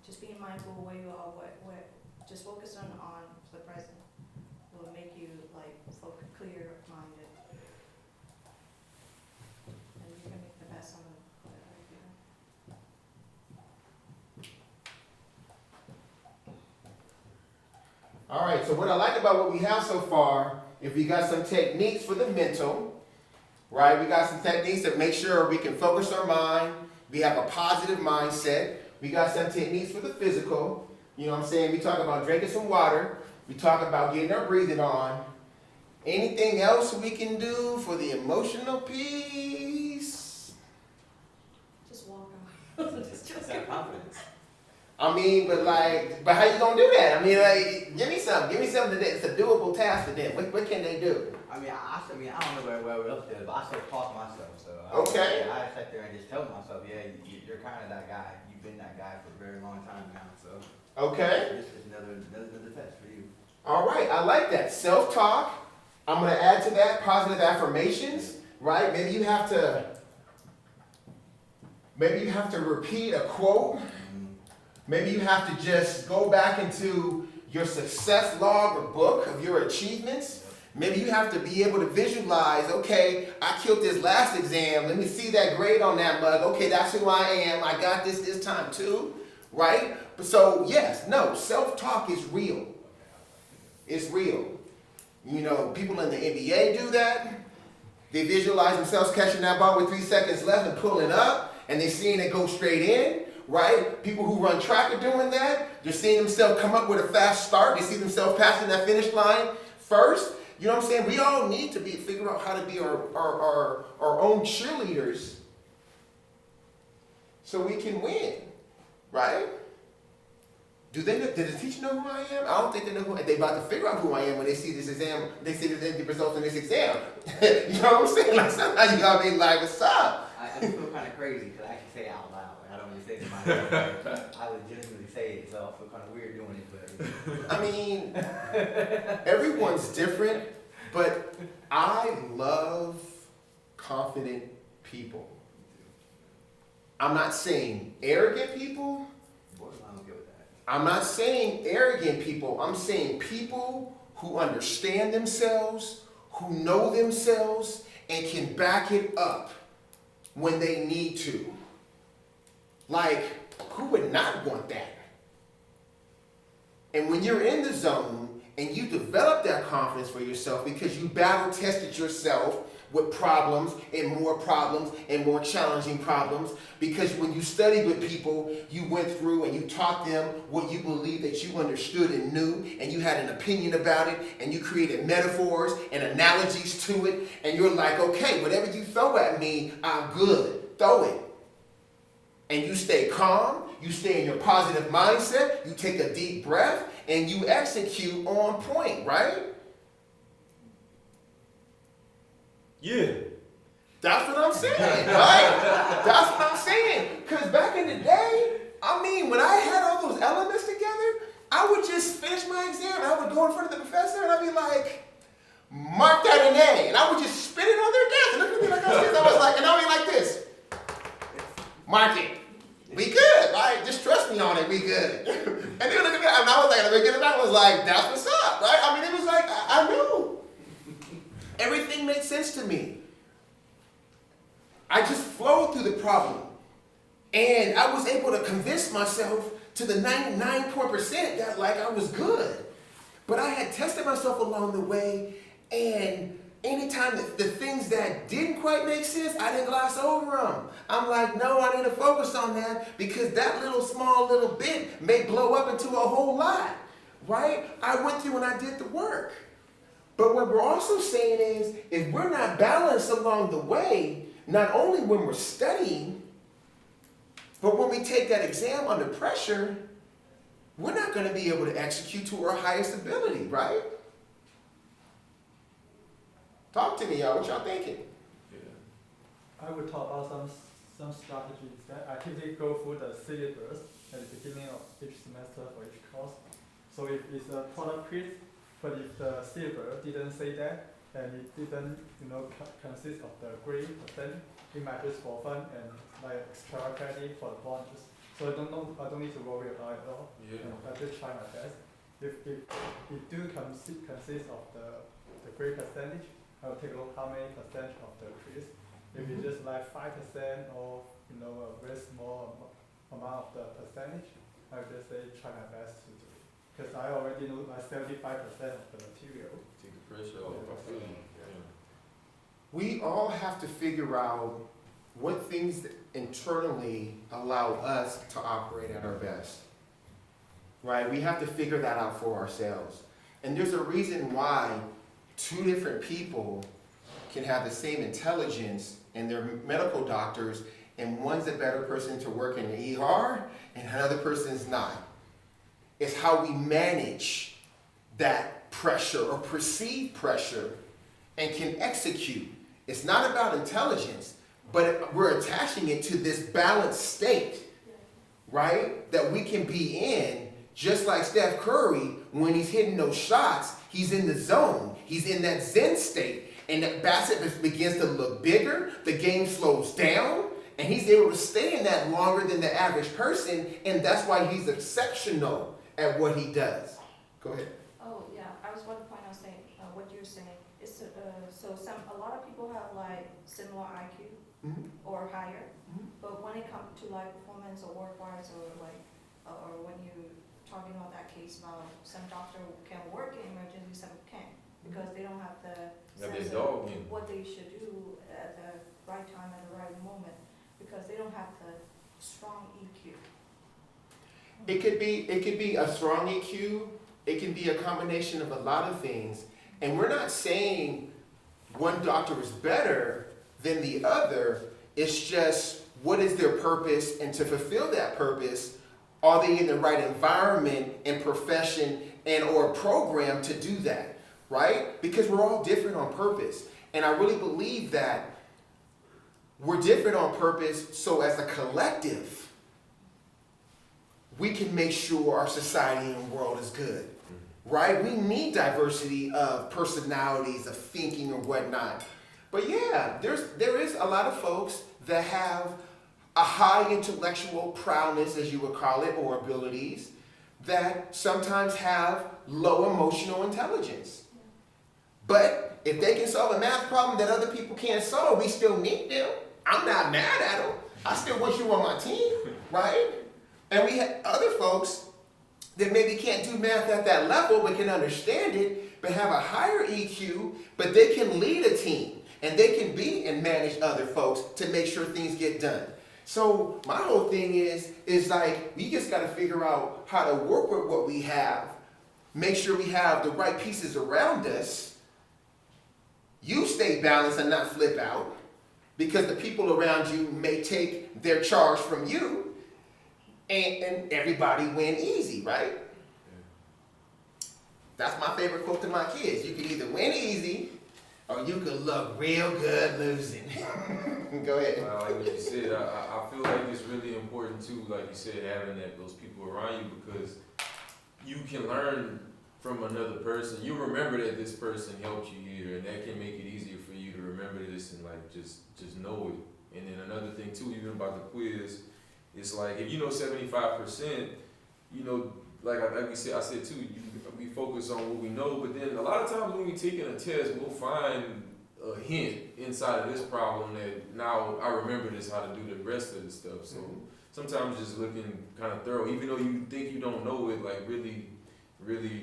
just being mindful where you are, just focus on the present will make you clear-minded. And you can make the best of whatever you do. All right, so what I like about what we have so far, if we got some techniques for the mental, right? We got some techniques that make sure we can focus our mind, we have a positive mindset. We got some techniques for the physical. You know what I'm saying? We talk about drinking some water. We talk about getting our breathing on. Anything else we can do for the emotional piece? Just walk out. Just That confidence. I mean, but how you gonna do that? I mean, give me something that's a doable task for them. What can they do? I don't know where else did it, but I still talk to myself. So Okay. I sit there and just tell myself, yeah, you're kind of that guy. You've been that guy for a very long time now. So Okay. this is another test for you. All right, I like that. Self-talk. I'm going to add to that positive affirmations, right? Maybe you have to repeat a quote. Maybe you have to just go back into your success log or book of your achievements. Maybe you have to be able to visualize, okay, I killed this last exam. Let me see that grade on that mug. Okay, that's who I am. I got this time too, right? So yes, no, self-talk is real. It's real. People in the NBA do that. They visualize themselves catching that ball with 3 seconds left and pulling up, and they're seeing it go straight in, right? People who run track are doing that. They're seeing themselves come up with a fast start. They see themselves passing that finish line first. You know what I'm saying? We all need to figure out how to be our own cheerleaders so we can win, right? Did the teacher know who I am? I don't think they know who. They about to figure out who I am when they see this exam. They see the results in this exam. You know what I'm saying? Like sometimes you gotta be like, "What's up?" I feel kind of crazy because I actually say it out loud. Like, I don't really say it to myself. I legitimately say it, so I feel kind of weird doing it. But I mean, everyone's different, but I love confident people. I'm not saying arrogant people. I'm okay with that. I'm not saying arrogant people. I'm saying people who understand themselves, who know themselves, and can back it up when they need to. Like, who would not want that? And when you're in the zone and you develop that confidence for yourself because you battle tested yourself with problems and more challenging problems, because when you studied with people, you went through and you taught them what you believed that you understood and knew, and you had an opinion about it, and you created metaphors and analogies to it, and you're like, okay, whatever you throw at me, I'm good. Throw it. And you stay calm, you stay in your positive mindset, you take a deep breath, and you execute on point, right? Yeah. That's what I'm saying, right? That's what I'm saying. Because back in the day, I mean, when I had all those elements together, I would just finish my exam and I would go in front of the professor and I'd be like, mark that an A. And I would just spit it on their desk. And look at me like I was like, and I'd be like this. Mark it. We good, right? Just trust me on it, we good. And then look at that, and I was like, at the beginning, I was like, that's what's up, right? I mean, it was like, I knew. Everything made sense to me. I just flowed through the problem. And I was able to convince myself to the 99% that like I was good. But I had tested myself along the way, and anytime the things that didn't quite make sense, I didn't gloss over them. I'm like, no, I need to focus on that because that small little bit may blow up into a whole lot, right? I went through and I did the work. But what we're also saying is if we're not balanced along the way, not only when we're studying, but when we take that exam under pressure, we're not going to be able to execute to our highest ability, right? Talk to me, y'all. What y'all thinking? I would talk about some strategies that I typically go through the syllabus at the beginning of each semester for each course. So if it's a product quiz, but if the syllabus didn't say that, and it didn't, consist of the grade percent, it might just for fun and like extra credit for the bonus. So I don't need to worry about it at all. Yeah. I just try my best. If it do consist of the grade percentage, I'll take a look how many percent of the quiz. If it's just like 5% or a very small amount of the percentage, I'll just say try my best to do it. Because I already know like 75% of the material. Take the pressure off. I feel you. Yeah. We all have to figure out what things that internally allow us to operate at our best, right? We have to figure that out for ourselves. And there's a reason why two different people can have the same intelligence and they're medical doctors, and one's a better person to work in the ER and another person is not. It's how we manage that pressure or perceived pressure and can execute. It's not about intelligence, but we're attaching it to this balanced state, right? That we can be in, just like Steph Curry, when he's hitting those shots, he's in the zone. He's in that Zen state. And that basket begins to look bigger, the game slows down, and he's able to stay in that longer than the average person, and that's why he's exceptional at what he does. Go ahead. Oh, yeah, I was one point I was saying, what you're saying, is a lot of people have like similar IQ or higher, but when it comes to like performance or work-wise or when you're talking about that case about some doctor can work in emergency, some can't, because they don't have the sense of what they should do at the right time, at the right moment, because they don't have the strong EQ. It could be a strong EQ. It can be a combination of a lot of things. And we're not saying one doctor is better than the other. It's just what is their purpose, and to fulfill that purpose, are they in the right environment and profession and or program to do that, right? Because we're all different on purpose. And I really believe that we're different on purpose, so as a collective, we can make sure our society and world is good, right? We need diversity of personalities, of thinking or whatnot. But yeah, there is a lot of folks that have a high intellectual prowess, as you would call it, or abilities, that sometimes have low emotional intelligence. But if they can solve a math problem that other people can't solve, we still need them. I'm not mad at them. I still want you on my team, right? And we have other folks that maybe can't do math at that level, but can understand it, but have a higher EQ, but they can lead a team, and they can be and manage other folks to make sure things get done. So my whole thing is like, we just got to figure out how to work with what we have, make sure we have the right pieces around us. You stay balanced and not flip out, because the people around you may take their charge from you, and everybody win easy, right? That's my favorite quote to my kids. You can either win easy or you could look real good losing. Go ahead. Like what you said, I feel like it's really important too, like you said, having those people around you, because you can learn from another person. You remember that this person helped you here, and that can make it easier for you to remember this and like just know it. And then another thing too, even about the quiz, it's like if you know 75%, you know, like we said, I said too, we focus on what we know, but then a lot of times when we taking a test, we'll find a hint inside of this problem that now I remember this, how to do the rest of the stuff. So sometimes just looking kind of thorough, even though you think you don't know it, like really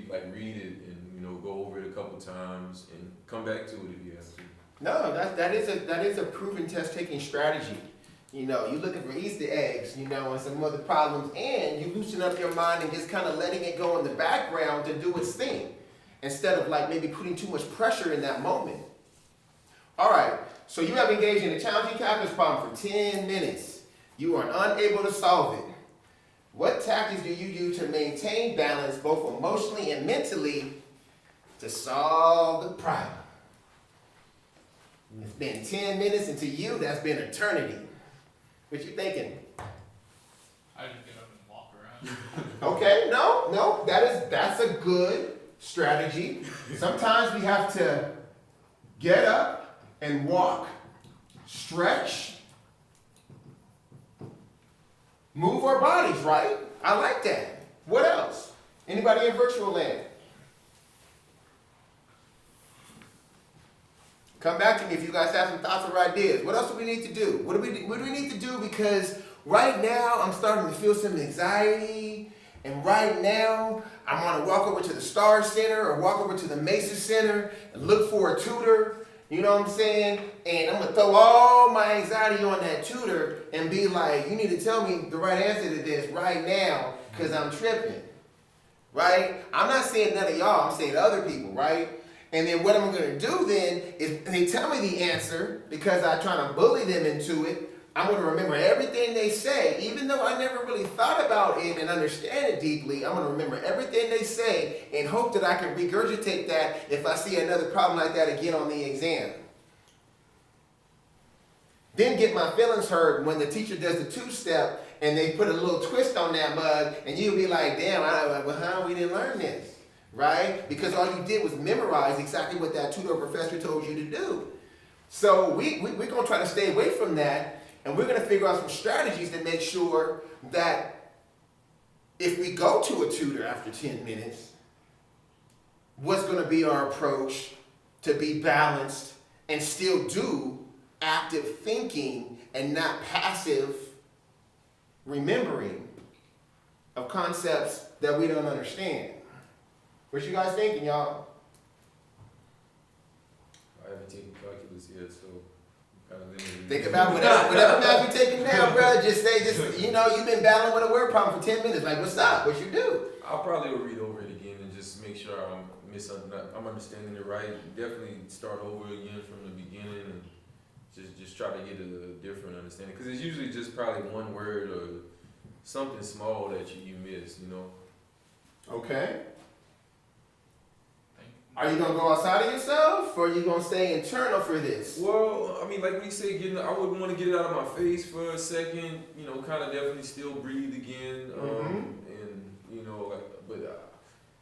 like read it and, you know, go over it a couple times and come back to it if you have to. No, that is a proven test taking strategy. You know, you're looking for Easter eggs, you know, and some other problems, and you loosen up your mind and just kind of letting it go in the background to do its thing, instead of like maybe putting too much pressure in that moment. All right, so you have engaged in a challenging calculus problem for 10 minutes. You are unable to solve it. What tactics do you use to maintain balance both emotionally and mentally to solve the problem? It's been 10 minutes, and to you, that's been eternity. What you thinking? I just get up and walk around. Okay, no, that's a good strategy. Sometimes we have to get up and walk, stretch, move our bodies, right? I like that. What else? Anybody in virtual land? Come back to me if you guys have some thoughts or ideas. What else do we need to do? What do we need to do? Because right now I'm starting to feel some anxiety, and right now I want to walk over to the Star Center or walk over to the MESA Center and look for a tutor. You know what I'm saying? And I'm gonna throw all my anxiety on that tutor and be like, you need to tell me the right answer to this right now, because I'm tripping. Right? I'm not saying none of y'all, I'm saying other people, right? And then what I'm going to do then is they tell me the answer because I try to bully them into it. I'm going to remember everything they say, even though I never really thought about it and understand it deeply. I'm going to remember everything they say and hope that I can regurgitate that if I see another problem like that again on the exam. Then get my feelings hurt when the teacher does the two-step and they put a little twist on that mug, and you'll be like, damn, how we didn't learn this? Right? Because all you did was memorize exactly what that tutor or professor told you to do. So we're going to try to stay away from that, and we're going to figure out some strategies to make sure that if we go to a tutor after 10 minutes, what's going to be our approach to be balanced and still do active thinking and not passive remembering of concepts that we don't understand. What you guys thinking, y'all? I haven't taken calculus yet, so kind of limited. Think about whatever math you're taking now, bro. Just you know, you've been battling with a word problem for 10 minutes. Like, what's up? What you do? I'll probably read over it again and just make sure I'm understanding it right. Definitely start over again from the beginning and just try to get a different understanding. Because it's usually just probably one word or something small that you miss, you know? Okay. Are you gonna go outside of yourself, or are you gonna stay internal for this? Well, I mean, like when you say I wouldn't want to get it out of my face for a second, you know, kind of definitely still breathe again, and you know, like, but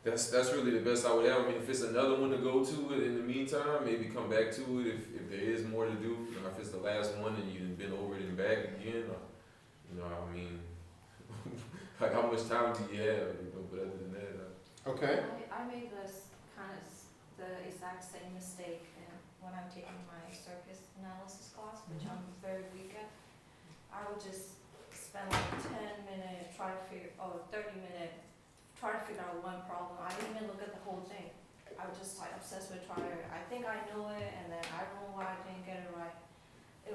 that's really the best I would have. I mean, if it's another one to go to in the meantime, maybe come back to it if there is more to do. You know, if it's the last one and you've been over it and back again, or, you know, I mean, like how much time do you have? You know, but other than that, Okay. I made the exact same mistake when I'm taking my circus analysis class, which I'm very weak at. I would just spend like 10 minutes, 30 minutes, try to figure out one problem. I didn't even look at the whole thing. I was just like obsessed with trying to, I think I know it, and then I don't know why I didn't get it right. It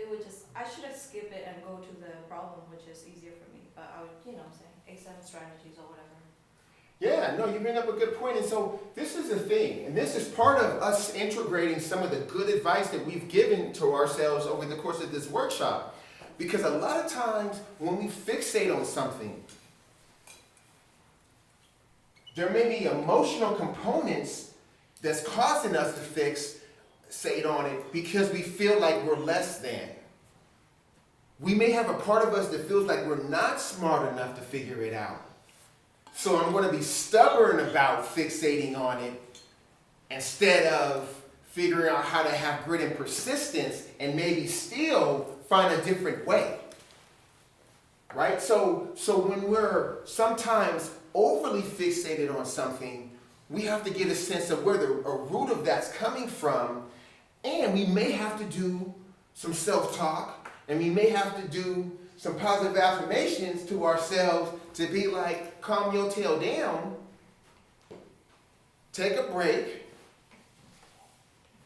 would just, I should have skipped it and go to the problem, which is easier for me. But I would, you know what I'm saying, exam strategies or whatever. Yeah, no, you bring up a good point. And so this is the thing, and this is part of us integrating some of the good advice that we've given to ourselves over the course of this workshop. Because a lot of times when we fixate on something, there may be emotional components that's causing us to fixate on it because we feel like we're less than. We may have a part of us that feels like we're not smart enough to figure it out. So I'm going to be stubborn about fixating on it instead of figuring out how to have grit and persistence and maybe still find a different way. Right? So when we're sometimes overly fixated on something, we have to get a sense of where a root of that's coming from, and we may have to do some self-talk, and we may have to do some positive affirmations to ourselves to be like, calm your tail down, take a break,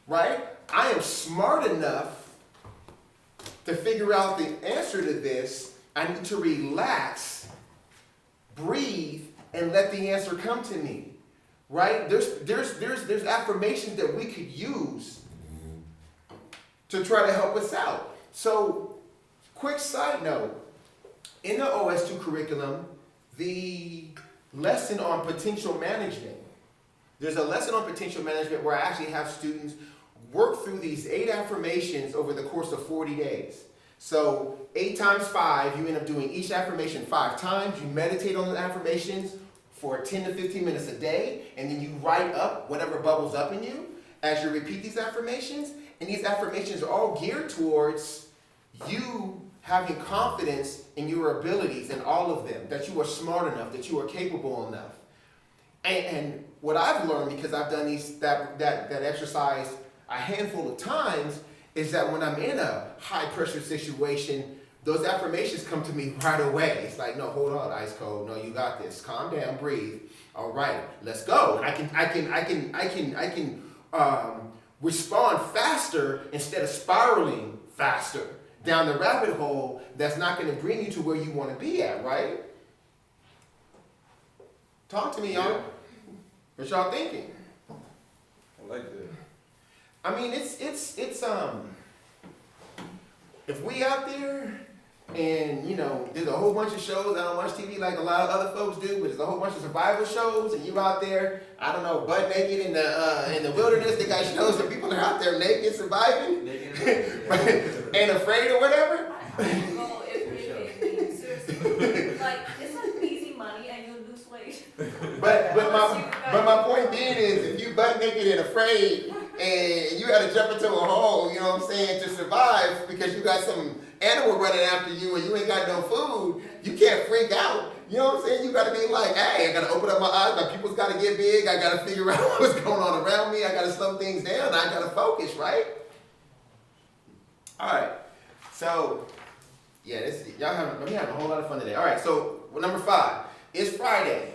right? I am smart enough to figure out the answer to this. I need to relax, breathe, and let the answer come to me. Right? There's affirmations that we could use to try to help us out. So, quick side note, in the OS2 curriculum, the lesson on potential management, there's a lesson on potential management where I actually have students work through these 8 affirmations over the course of 40 days. So 8 times 5, you end up doing each affirmation 5 times. You meditate on the affirmations for 10 to 15 minutes a day, and then you write up whatever bubbles up in you as you repeat these affirmations. And these affirmations are all geared towards you having confidence in your abilities and all of them, that you are smart enough, that you are capable enough. And what I've learned, because I've done that exercise a handful of times, is that when I'm in a high pressure situation, those affirmations come to me right away. It's like, no, hold on, ice cold. No, you got this. Calm down, breathe. All right, let's go. And I can respond faster instead of spiraling faster down the rabbit hole that's not going to bring you to where you want to be at, right? Talk to me, y'all. Yeah. What y'all thinking? I like that. I mean, it's if we out there and, you know, there's a whole bunch of shows, I don't watch TV like a lot of other folks do, but there's a whole bunch of survival shows, and you out there, I don't know, butt naked in the wilderness. They got shows where people are out there naked, surviving, and afraid or whatever. I don't know if seriously, like, it's like easy money and you lose weight. But my point being is, if you butt naked and afraid, and you had to jump into a hole, you know what I'm saying, to survive because you got some animal running after you and you ain't got no food, you can't freak out. You know what I'm saying? You got to be like, hey, I got to open up my eyes. My pupils got to get big. I got to figure out what's going on around me. I got to slow things down. I got to focus, right? All right. So, yeah, we having a whole lot of fun today. All right. So, number 5, it's Friday,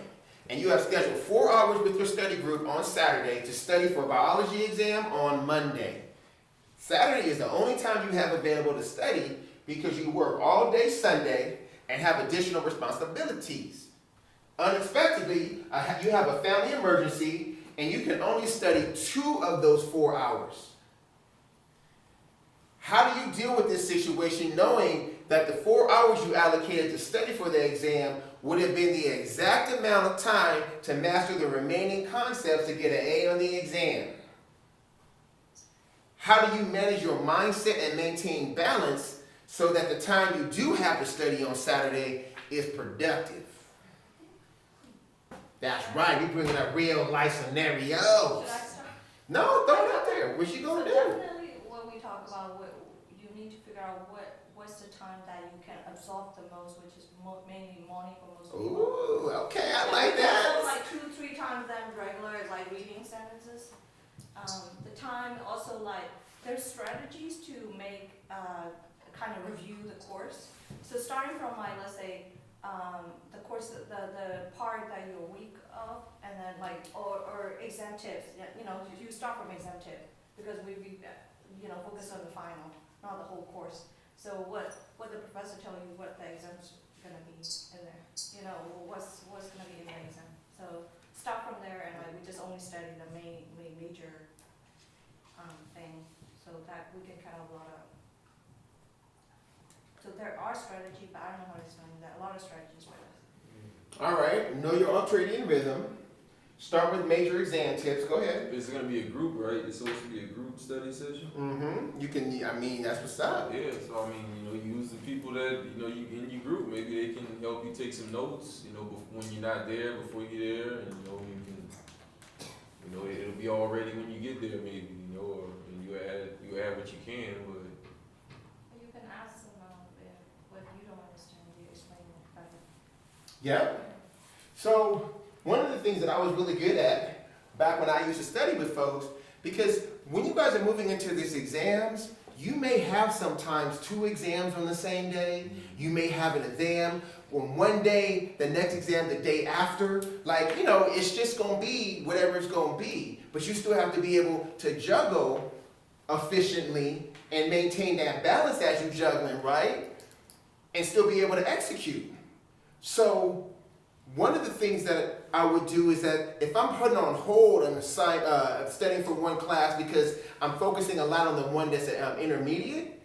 and you have scheduled 4 hours with your study group on Saturday to study for a biology exam on Monday. Saturday is the only time you have available to study because you work all day Sunday and have additional responsibilities. Unexpectedly, you have a family emergency and you can only study 2 of those 4 hours. How do you deal with this situation knowing that the 4 hours you allocated to study for the exam would have been the exact amount of time to master the remaining concepts to get an A on the exam? How do you manage your mindset and maintain balance so that the time you do have to study on Saturday is productive? That's right, we're bringing up real life scenarios. Should I start? No, throw it out there. What you gonna do? Definitely when we talk about what you need to figure out what's the time that you can absorb the most, which is mainly morning for most people. Ooh, okay, I like So that. like 2-3 times than regular, like reading sentences. The time also like there's strategies to make kind of review the course. So starting from like let's say the course the part that you're weak of, and then like or exam tips. You know, you start from exam tip because we focus on the final, not the whole course. So what the professor tell you what the exam's gonna be in there. You know what's gonna be in the exam. So start from there and like we just only study the main major thing so that we can kind of load up. So there are strategies, but I don't know how to explain that. A lot of strategies for us. All right, know your ultradian rhythm. Start with major exam tips. Go ahead. It's gonna be a group, right? It's supposed to be a group study session. Mm-hmm. You can. I mean, that's what's up. Yeah, so I mean, use the people that you in your group. Maybe they can help you take some notes. When you're not there, before you're there, and you can. It'll be all ready when you get there, maybe. Or you add what you can, but. You can ask them what you don't understand, you explain it better. Yep. So one of the things that I was really good at back when I used to study with folks, because when you guys are moving into these exams, you may have sometimes 2 exams on the same day. You may have an exam on one day, the next exam the day after. It's just going to be whatever it's going to be. But you still have to be able to juggle efficiently and maintain that balance as you're juggling, right? And still be able to execute. So one of the things that I would do is that if I'm putting on hold and studying for one class because I'm focusing a lot on the one that's intermediate,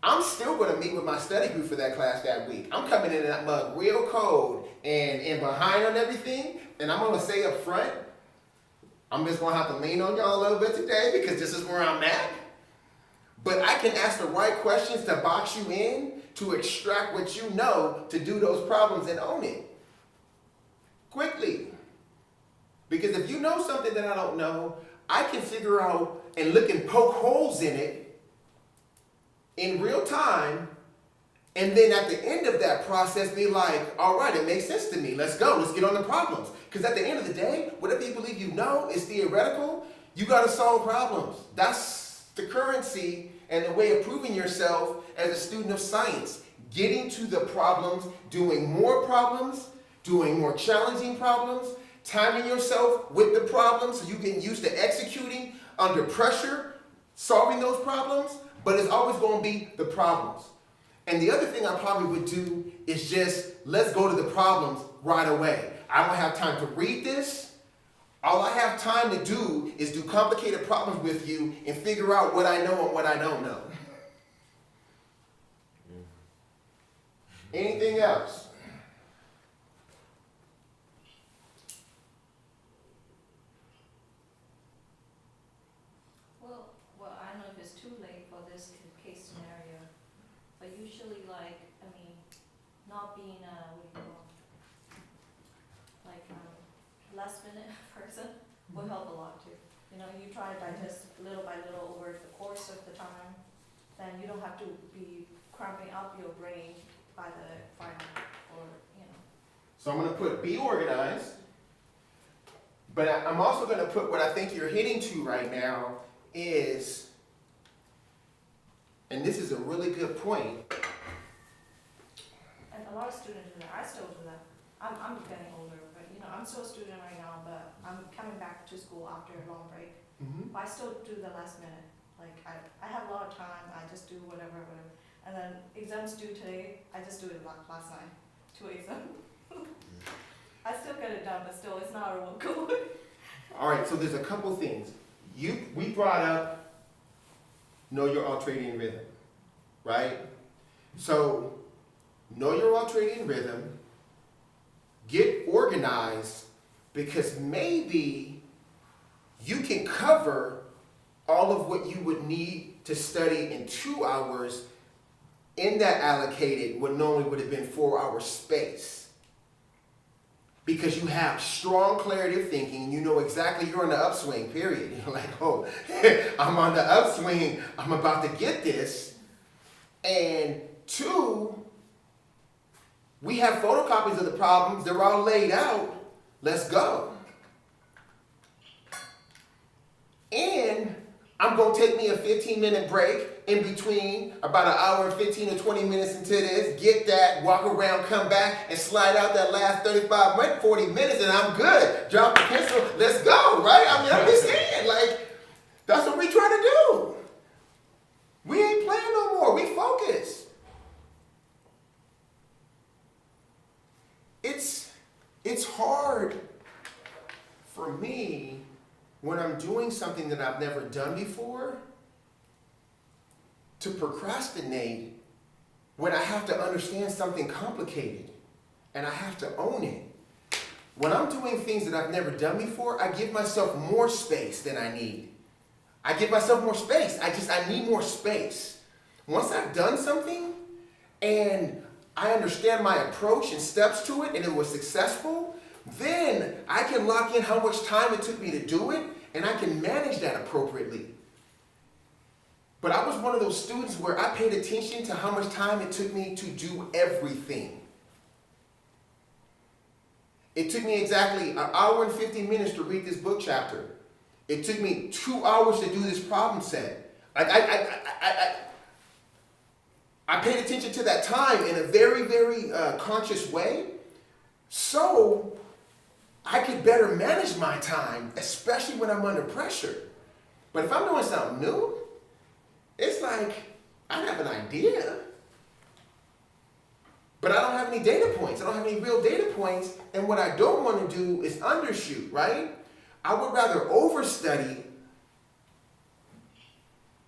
I'm still going to meet with my study group for that class that week. I'm coming in that mug real cold and behind on everything, and I'm going to say up front, I'm just going to have to lean on y'all a little bit today because this is where I'm at. But I can ask the right questions to box you in, to extract what you know, to do those problems and own it quickly. Because if you know something that I don't know, I can figure out and look and poke holes in it in real time, and then at the end of that process be like, all right, it makes sense to me. Let's go. Let's get on the problems. Because at the end of the day, whatever you believe you know is theoretical, you got to solve problems. That's the currency and the way of proving yourself as a student of science. Getting to the problems, doing more challenging problems, timing yourself with the problems so you get used to executing under pressure, solving those problems, but it's always going to be the problems. And the other thing I probably would do is just, let's go to the problems right away. I don't have time to read this. All I have time to do is do complicated problems with you and figure out what I know and what I don't know. Anything else? Well, I don't know if it's too late for this case scenario, but usually not being last minute person will help a lot too. You try to digest little by little over the course of the time, then you don't have to be cramping up your brain by the final So I'm going to put be organized, but I'm also going to put what I think you're hitting to right now is, and this is a really good point. And a lot of students do that. I still do that. I'm getting older, but I'm still a student right now, but I'm coming back to school after a long break. Mm-hmm. But I still do the last minute. I have a lot of time, I just do whatever. And then exams due today, I just do it last night, 2 exams. I still get it done, but still, it's not a real good. All right, so there's a couple things. We brought up know your ultradian rhythm, right? So know your ultradian rhythm, get organized, because maybe you can cover all of what you would need to study in 2 hours in that allocated what normally would have been 4-hour space. Because you have strong clarity of thinking and you know exactly you're on the upswing, period. You're like, oh, I'm on the upswing, I'm about to get this. And 2, we have photocopies of the problems, they're all laid out, let's go. And I'm going to take me a 15-minute break in between, about an hour and 15 or 20 minutes into this, get that, walk around, come back, and slide out that last 35, 40 minutes, and I'm good. Drop the pencil, let's go, right? I'm just saying, that's what we try to do. We ain't playing no more, we focus. It's hard for me when I'm doing something that I've never done before to procrastinate when I have to understand something complicated and I have to own it. When I'm doing things that I've never done before, I give myself more space than I need. I give myself more space. I need more space. Once I've done something and I understand my approach and steps to it and it was successful, then I can lock in how much time it took me to do it and I can manage that appropriately. But I was one of those students where I paid attention to how much time it took me to do everything. It took me exactly an hour and 50 minutes to read this book chapter. It took me 2 hours to do this problem set. I paid attention to that time in a very, very conscious way, so I could better manage my time, especially when I'm under pressure. But if I'm doing something new, it's like I have an idea, but I don't have any data points. I don't have any real data points, and what I don't want to do is undershoot, right? I would rather overstudy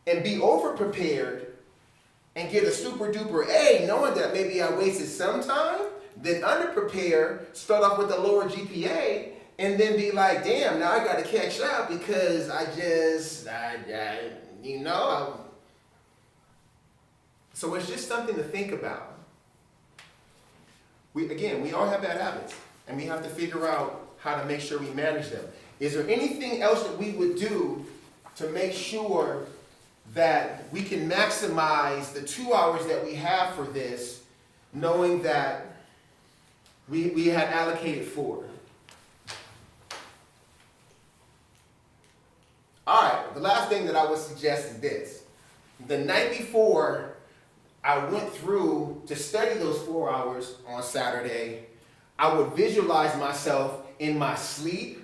and be over-prepared and get a super duper A, knowing that maybe I wasted some time, then under-prepare, start off with a lower GPA, and then be like, damn, now I got to catch up because So it's just something to think about. We all have bad habits, and we have to figure out how to make sure we manage them. Is there anything else that we would do to make sure that we can maximize the 2 hours that we have for this, knowing that we had allocated 4? All right, the last thing that I would suggest is this. The night before I went through to study those 4 hours on Saturday, I would visualize myself in my sleep,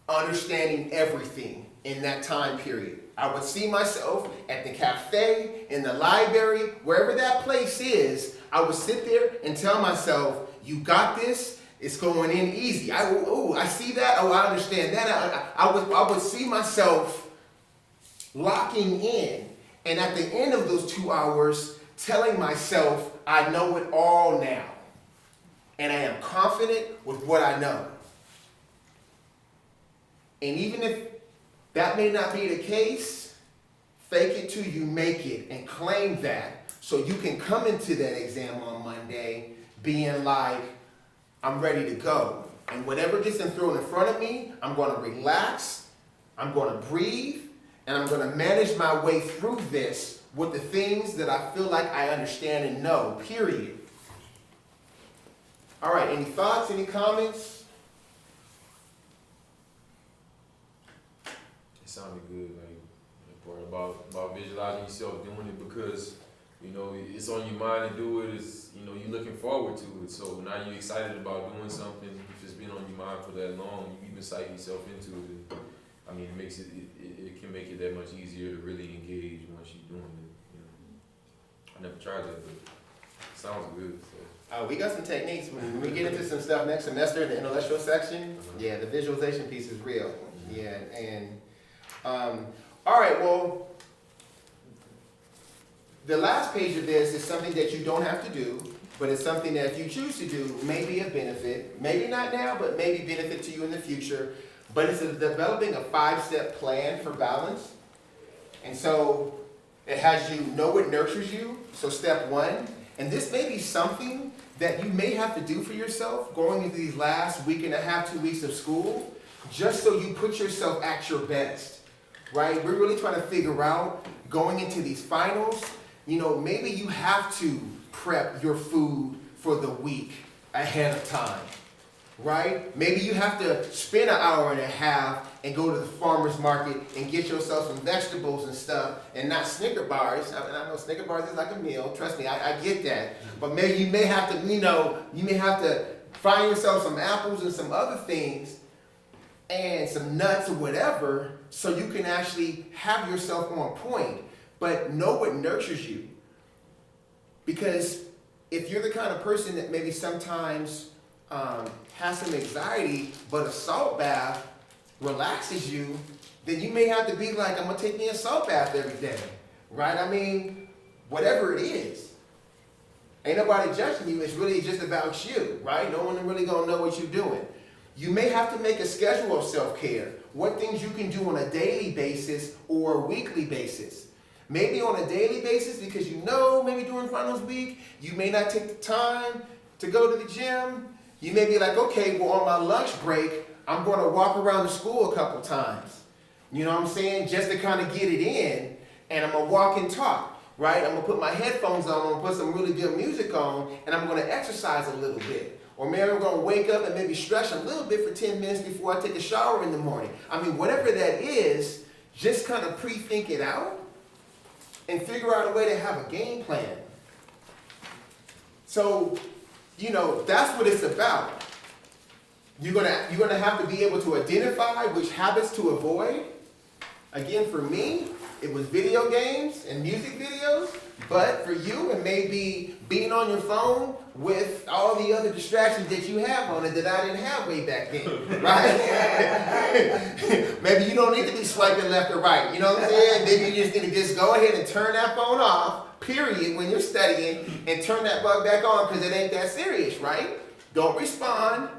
understanding everything in that time period. I would see myself at the cafe, in the library, wherever that place is. I would sit there and tell myself, you got this, it's going in easy. I see that, I understand that. I would see myself locking in. And at the end of those 2 hours, telling myself, I know it all now. And I am confident with what I know. And even if that may not be the case, fake it till you make it and claim that. So you can come into that exam on Monday being like, I'm ready to go. And whatever gets thrown in front of me, I'm going to relax, I'm going to breathe, and I'm going to manage my way through this with the things that I feel like I understand and know, period. All right, any thoughts, any comments? It sounded good, like the part about visualizing yourself doing it, because it's on your mind to do it. It's you're looking forward to it. So now you're excited about doing something. If it's been on your mind for that long, you even psych yourself into it. I mean, it can make it that much easier to really engage once you're doing it. I never tried that, but it sounds good. So. We got some techniques. When we get into some stuff next semester, the intellectual section, yeah, the visualization piece is real. Yeah, and all right, well, the last page of this is something that you don't have to do, but it's something that if you choose to do, may be a benefit. Maybe not now, but maybe benefit to you in the future. But it's developing a 5-step plan for balance. And so it has you know what nurtures you. So step 1, and this may be something that you may have to do for yourself going into these last week and a half, 2 weeks of school, just so you put yourself at your best, right? We're really trying to figure out going into these finals, maybe you have to prep your food for the week ahead of time. Right? Maybe you have to spend an hour and a half and go to the farmer's market and get yourself some vegetables and stuff, and not Snicker bars. I know Snicker bars is like a meal. Trust me, I get that. But maybe you may have to, find yourself some apples and some other things and some nuts or whatever, so you can actually have yourself on point. But know what nurtures you. Because if you're the kind of person that maybe sometimes has some anxiety, but a salt bath relaxes you, then you may have to be like, I'm going to take me a salt bath every day, right? I mean, whatever it is. Ain't nobody judging you. It's really just about you, right? No one really gonna know what you're doing. You may have to make a schedule of self-care. What things you can do on a daily basis or a weekly basis. Maybe on a daily basis because you know maybe during finals week, you may not take the time to go to the gym. You may be like, okay, well on my lunch break, I'm gonna walk around the school a couple times. You know what I'm saying? Just to kind of get it in, and I'm gonna walk and talk, right? I'm gonna put my headphones on, I'm gonna put some really good music on, and I'm gonna exercise a little bit. Or maybe I'm gonna wake up and maybe stretch a little bit for 10 minutes before I take a shower in the morning. I mean, whatever that is, just kind of pre-think it out and figure out a way to have a game plan. So, you know, that's what it's about. You're gonna have to be able to identify which habits to avoid. Again, for me, it was video games and music videos, but for you, it may be being on your phone with all the other distractions that you have on it that I didn't have way back then, right? Maybe you don't need to be swiping left or right, you know what I'm saying? Maybe you just need to just go ahead and turn that phone off, period, when you're studying, and turn that bug back on because it ain't that serious, right? Don't respond.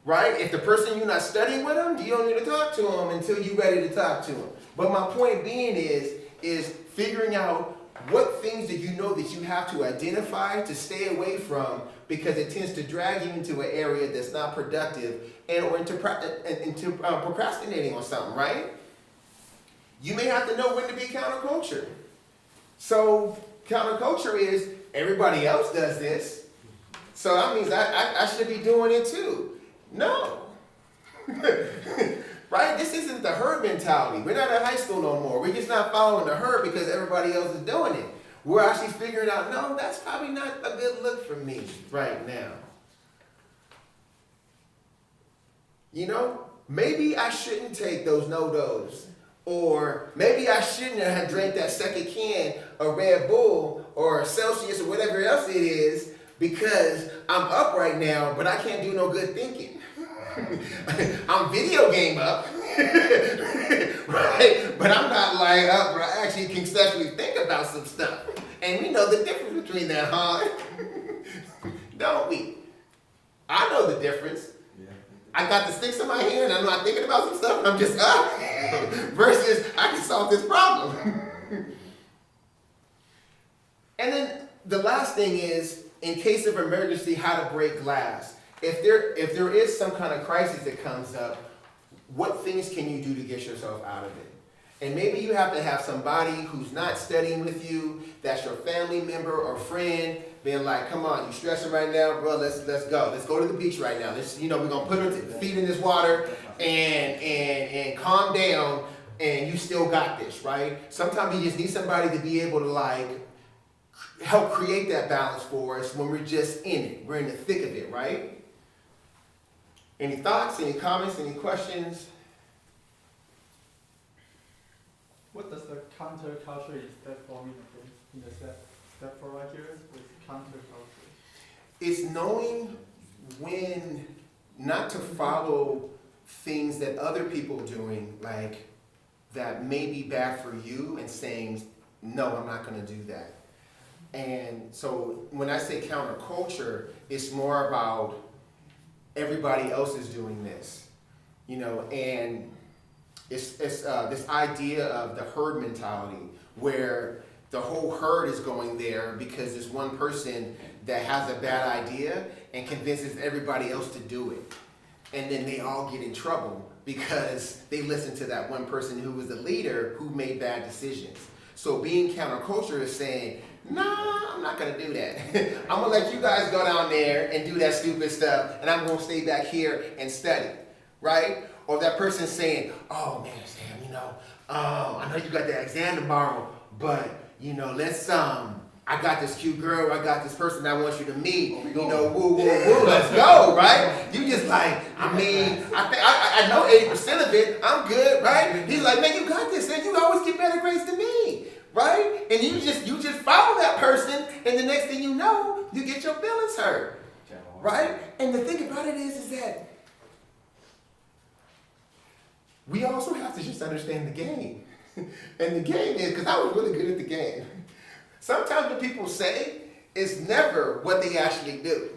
Right? If the person you're not studying with them, you don't need to talk to them until you're ready to talk to them. But my point being is figuring out what things that you know that you have to identify to stay away from because it tends to drag you into an area that's not productive or into procrastinating on something, right? You may have to know when to be counterculture. So counterculture is everybody else does this, so that means I should be doing it too. No. Right? This isn't the herd mentality. We're not in high school no more. We're just not following the herd because everybody else is doing it. We're actually figuring out, no, that's probably not a good look for me right now. You know, maybe I shouldn't take those no-dos. Or maybe I shouldn't have drank that second can of Red Bull or Celsius or whatever else it is because I'm up right now, but I can't do no good thinking. I'm video game up, right? But I'm not like up where I actually can conceptually think about some stuff. And we know the difference between that, huh? Don't we? I know the difference. Yeah. I got the sticks in my hand, I'm not thinking about some stuff, I'm just up. Versus, I can solve this problem. And then the last thing is, in case of emergency, how to break glass. If there is some kind of crisis that comes up, what things can you do to get yourself out of it? And maybe you have to have somebody who's not studying with you, that's your family member or friend, being like, come on, you stressing right now, bro, let's go. Let's go to the beach right now. We're gonna put our feet in this water and calm down, and you still got this, right? Sometimes you just need somebody to be able to help create that balance for us when we're just in it. We're in the thick of it, right? Any thoughts, any comments, any questions? What does the counterculture is that for me in the step 4 right here with counterculture? It's knowing when not to follow things that other people are doing, like that may be bad for you, and saying, no, I'm not going to do that. And so when I say counterculture, it's more about everybody else is doing this, and it's this idea of the herd mentality where the whole herd is going there because there's one person that has a bad idea and convinces everybody else to do it. And then they all get in trouble because they listened to that one person who was the leader who made bad decisions. So being counterculture is saying, nah, I'm not gonna do that. I'm gonna let you guys go down there and do that stupid stuff, and I'm gonna stay back here and study, right? Or that person saying, oh man, Sam, I know you got that exam tomorrow, but let's I got this cute girl, I got this person I want you to meet, woo, let's go, right? You just like, I know 80% of it, I'm good, right? He's like, man, you got this, and you always get better grades than me. Right? And you just follow that person, and the next thing you know, you get your feelings hurt. Right? And the thing about it is that we also have to just understand the game. And the game is, because I was really good at the game. Sometimes what people say is never what they actually do.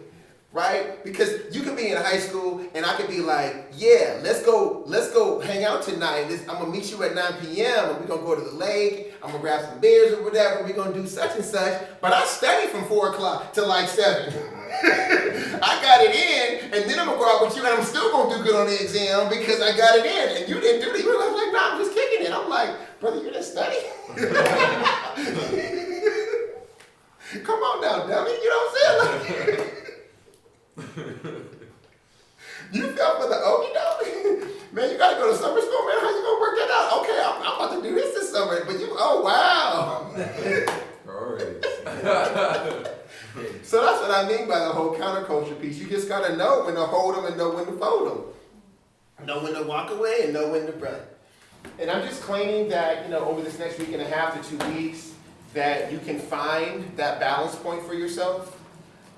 Right? Because you could be in high school and I could be like, yeah, let's go hang out tonight. I'm gonna meet you at 9 p.m. and we're gonna go to the lake. I'm gonna grab some beers or whatever. We're gonna do such and such. But I study from 4 o'clock to like 7. I got it in, and then I'm gonna go out with you and I'm still gonna do good on the exam because I got it in. And you didn't do it. You were like, nah, I'm just kicking it. I'm like, brother, you didn't study? Come on now, dummy. You know what I'm saying? Like, you fell for the okie doke? Man, you gotta go to summer school, man. How you gonna work that out? Okay, I'm about to do this summer, but oh wow. So that's what I mean by the whole counterculture piece. You just gotta know when to hold them and know when to fold them. Know when to walk away and know when to run. And I'm just claiming that, over this next week and a half to 2 weeks, that you can find that balance point for yourself.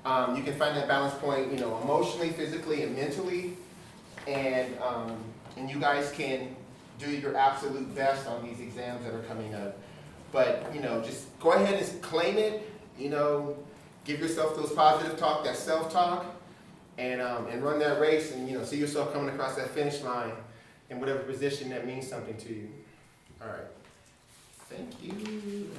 You can find that balance point, emotionally, physically, and mentally, and you guys can do your absolute best on these exams that are coming up. But just go ahead and claim it. Give yourself those positive talk, that self-talk, and run that race, and see yourself coming across that finish line in whatever position that means something to you. All right. Thank you.